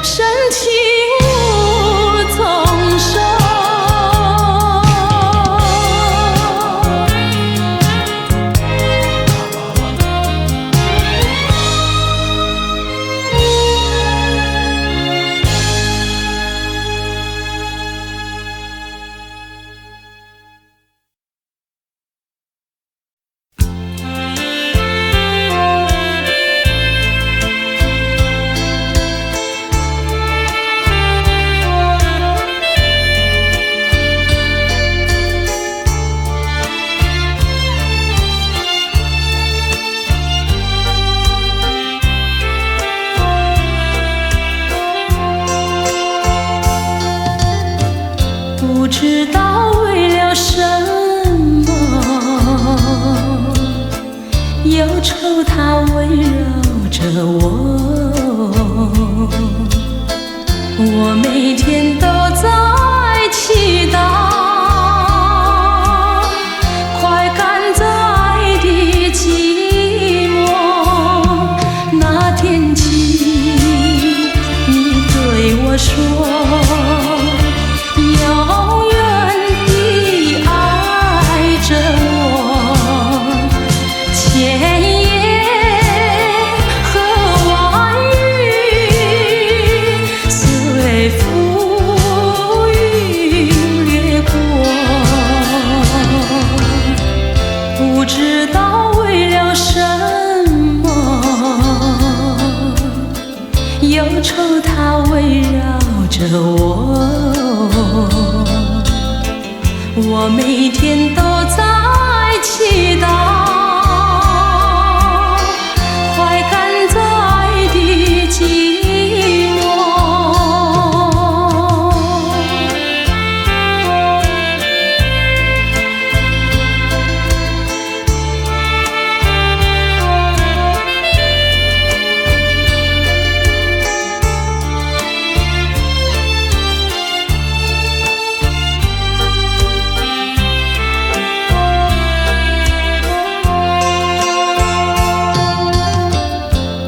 深情无从说。不知道为了什么，忧愁它围绕着我，我每天都在祈祷，快赶走爱的寂寞。那天起，你对我说，永远地爱着我，千言和万语随浮云掠过，不知道为了什么，忧愁它围绕着我，我每天都在祈祷，快赶在的寂寞。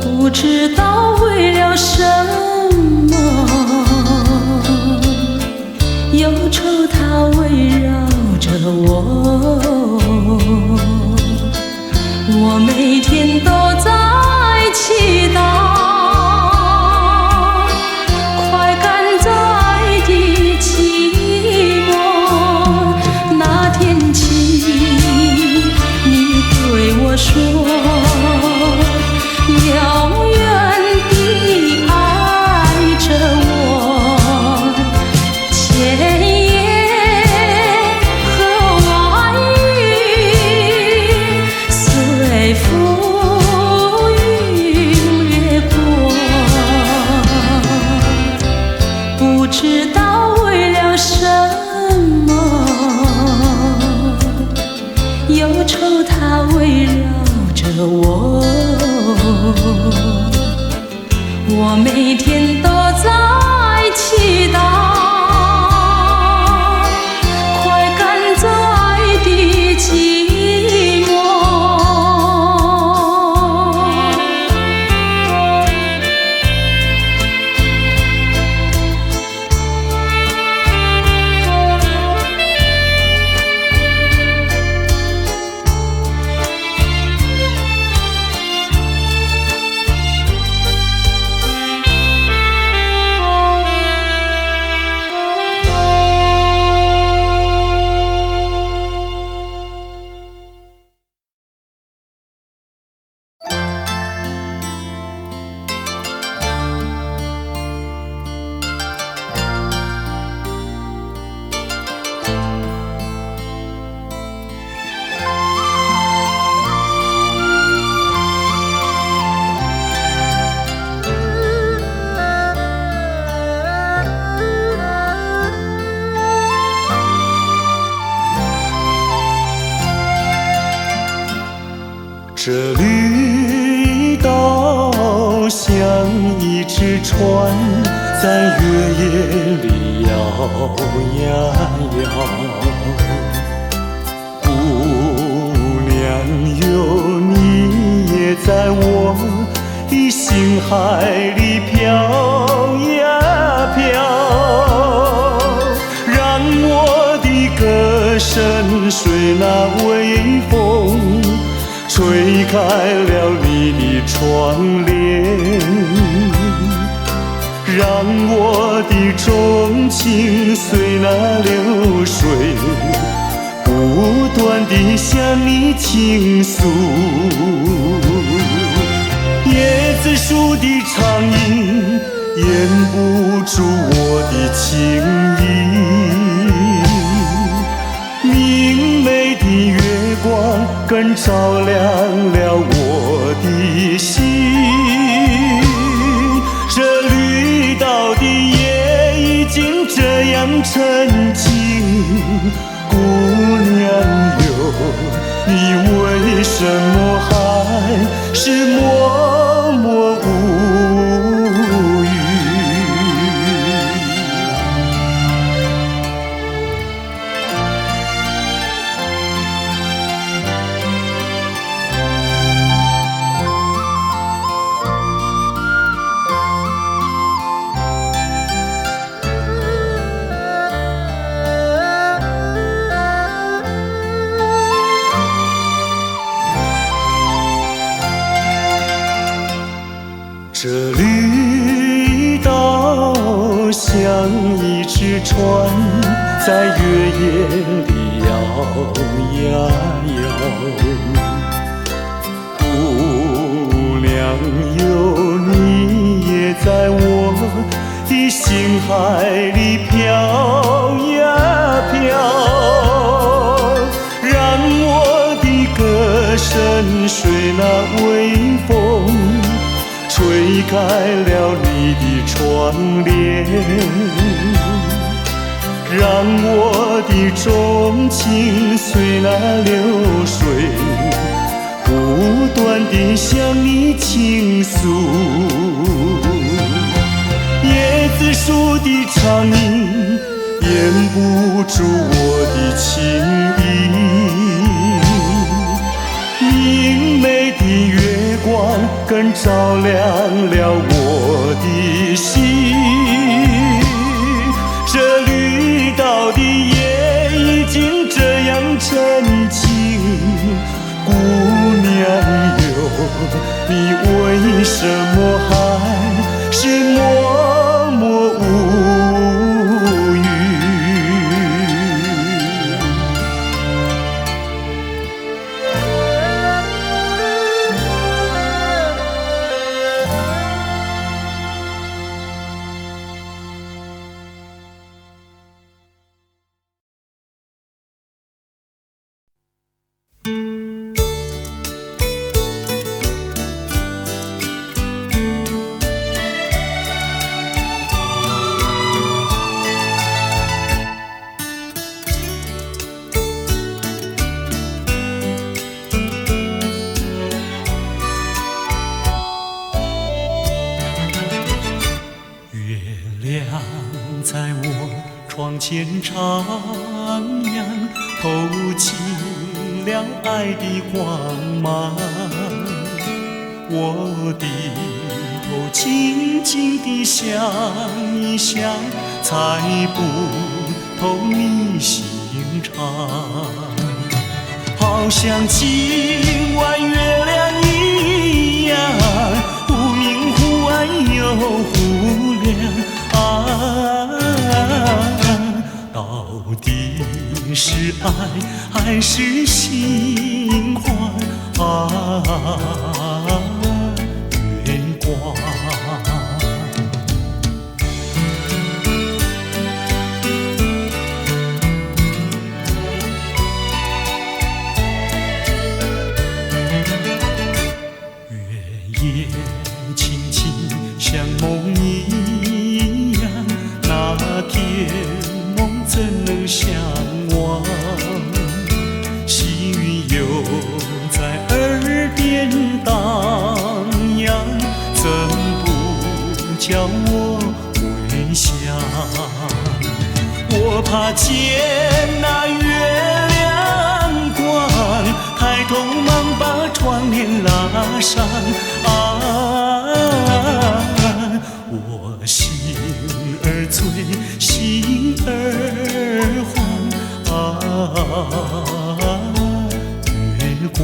不知道为了什么，忧愁它围绕着我，我每天都在祈祷，快赶在的寂寞。那天起，你对我说，永远地爱着我，千言和万语随浮云掠过，不知道为了什么，忧愁它围绕着我，我每天都在祈祷，快赶在的寂寞。这绿岛像一只船，在月夜里摇呀摇。姑娘哟，你也在我的心海里飘呀飘，让我的歌声随那微风吹开了你的窗帘，让我的钟情随那流水不断地向你倾诉。椰子树的长影掩不住我的情意，明媚的月光更照亮了我的心。这绿岛的夜已经这样沉静，姑娘哟，你为什么还是默默无语？绿岛像一只船，在月夜里摇呀摇。姑娘哟，你也在我的心海里飘呀飘，让我的歌声随那微风吹开了你的窗帘，让我的钟情随那流水不断地向你倾诉。椰子树的长影掩不住我的情意，明媚的月光更照亮了我的心。这绿岛的夜已经这样沉静，姑娘哟，你为什么还是默默无语？在我窗前徜徉，透进了爱的光芒。我低头静静地想一想，猜不透你心肠。好像今晚月亮一样，忽明忽暗又忽亮啊，到底是爱还是心慌啊？月光。月夜轻轻像梦一样，那天梦怎能相忘？细雨又在耳边荡漾，怎不叫我回想？我怕见那月亮光，抬头忙把窗帘拉上啊，我心儿醉，心儿慌啊，月光。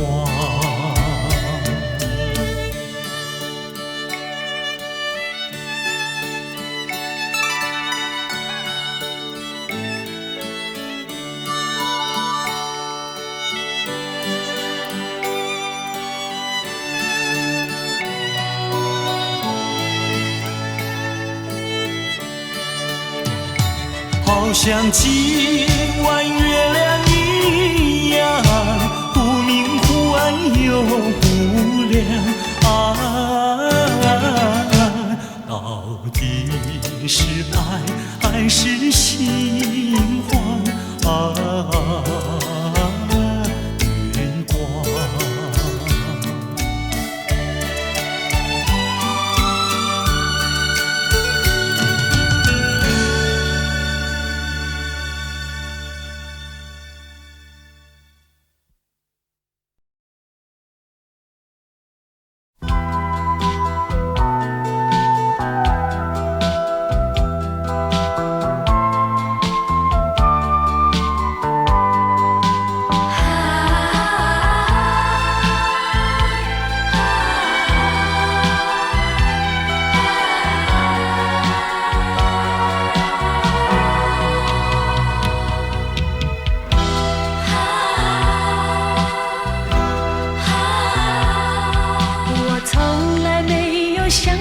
好像今晚月亮一样，忽明忽暗又忽亮啊，到底是爱还是心慌啊？月光。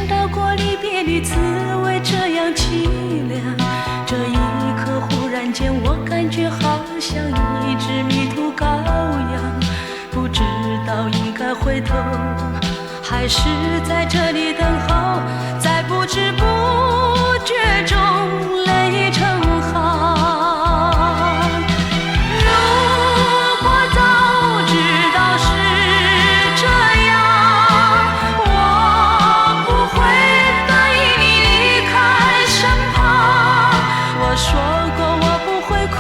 到过离别的滋味这样凄凉。这一刻忽然间我感觉好像一只迷途羔羊，不知道应该回头还是在这里等候，在不知不觉中泪成行。如果早知道是这样，我不会答应你离开身旁。我说过我不会哭，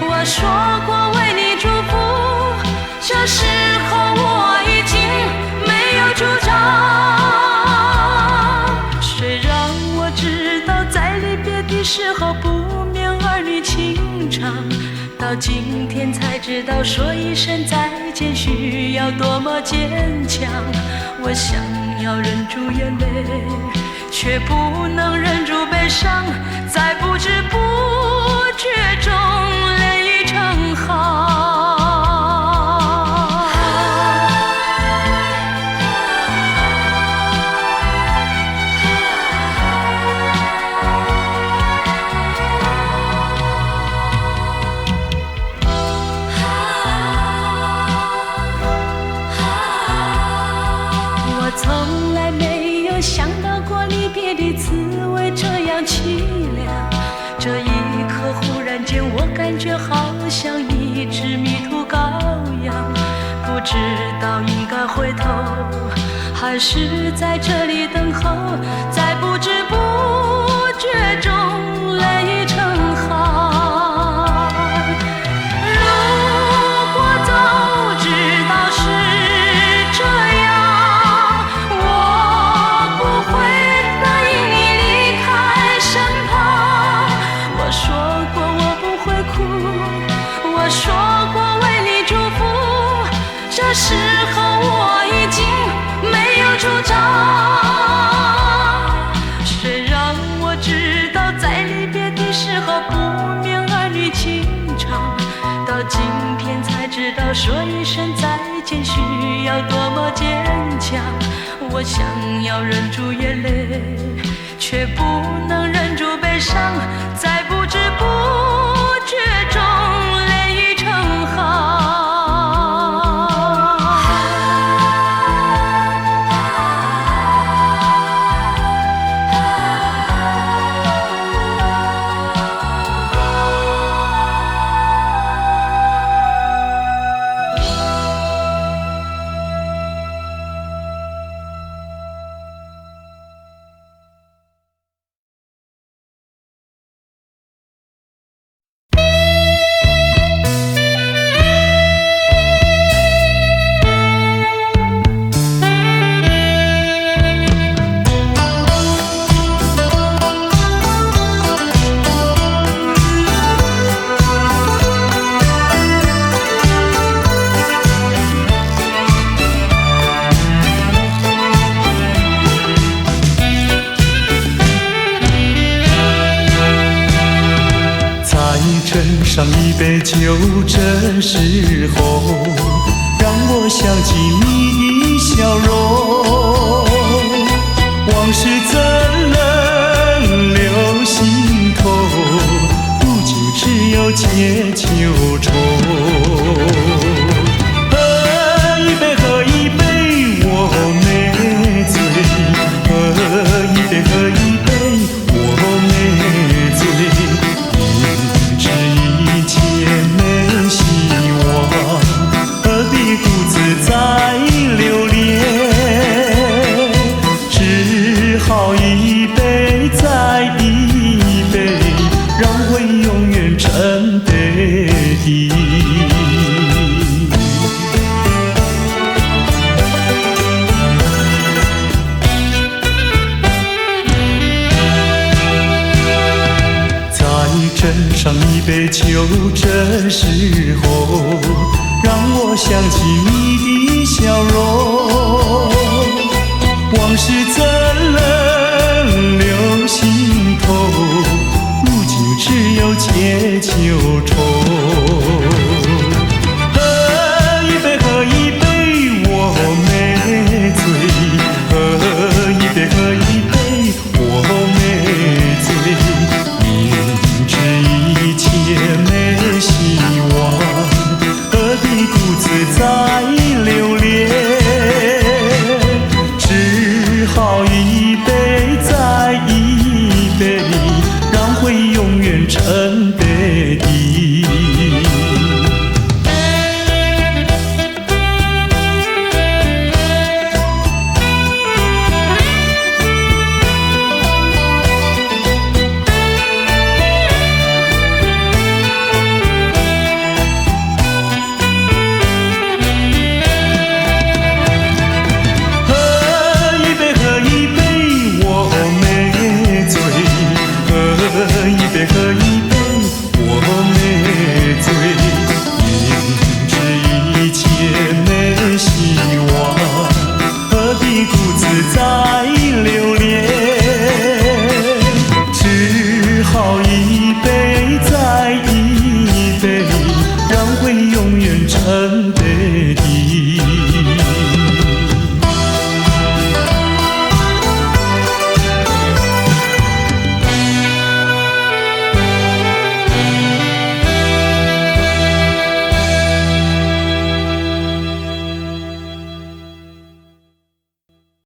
我说过为你祝福，这时候我已经没有主张。谁让我知道在离别的时候不免儿女情长，到今天才知道说一声再见需要多么坚强。我想要忍住眼泪，却不能忍住悲伤，在不知不觉中泪成行。我从来没有想到过离别的滋味这样凄凉，这一刻忽然间我感觉好像一只迷途羔羊，不知道应该回头还是在这里等候，在不知不觉中泪成行。如果早知道是这样，我不会答应你离开身旁。我说过我不会哭，我说过为你祝福，这时候我已经没有主张。谁让我知道在离别的时候不免儿女情长，到今天才知道说一声再见需要多么坚强。我想要忍住眼泪，却不能忍住悲伤，在不知不觉中泪成行。上一杯酒，这时候让我想起你的笑容。往事怎能留心头？如今只有借酒愁。喝一杯，喝一杯，我没醉。喝一杯，喝一杯，我没醉。一切没希望，何必独自再留恋？只好一杯再一杯，让回忆永远沉杯底。斟上一杯酒，这时候让我想起你的笑容。往事怎能留心头？如今只有借酒愁。喝一杯，喝一杯，我没醉。喝一杯。生。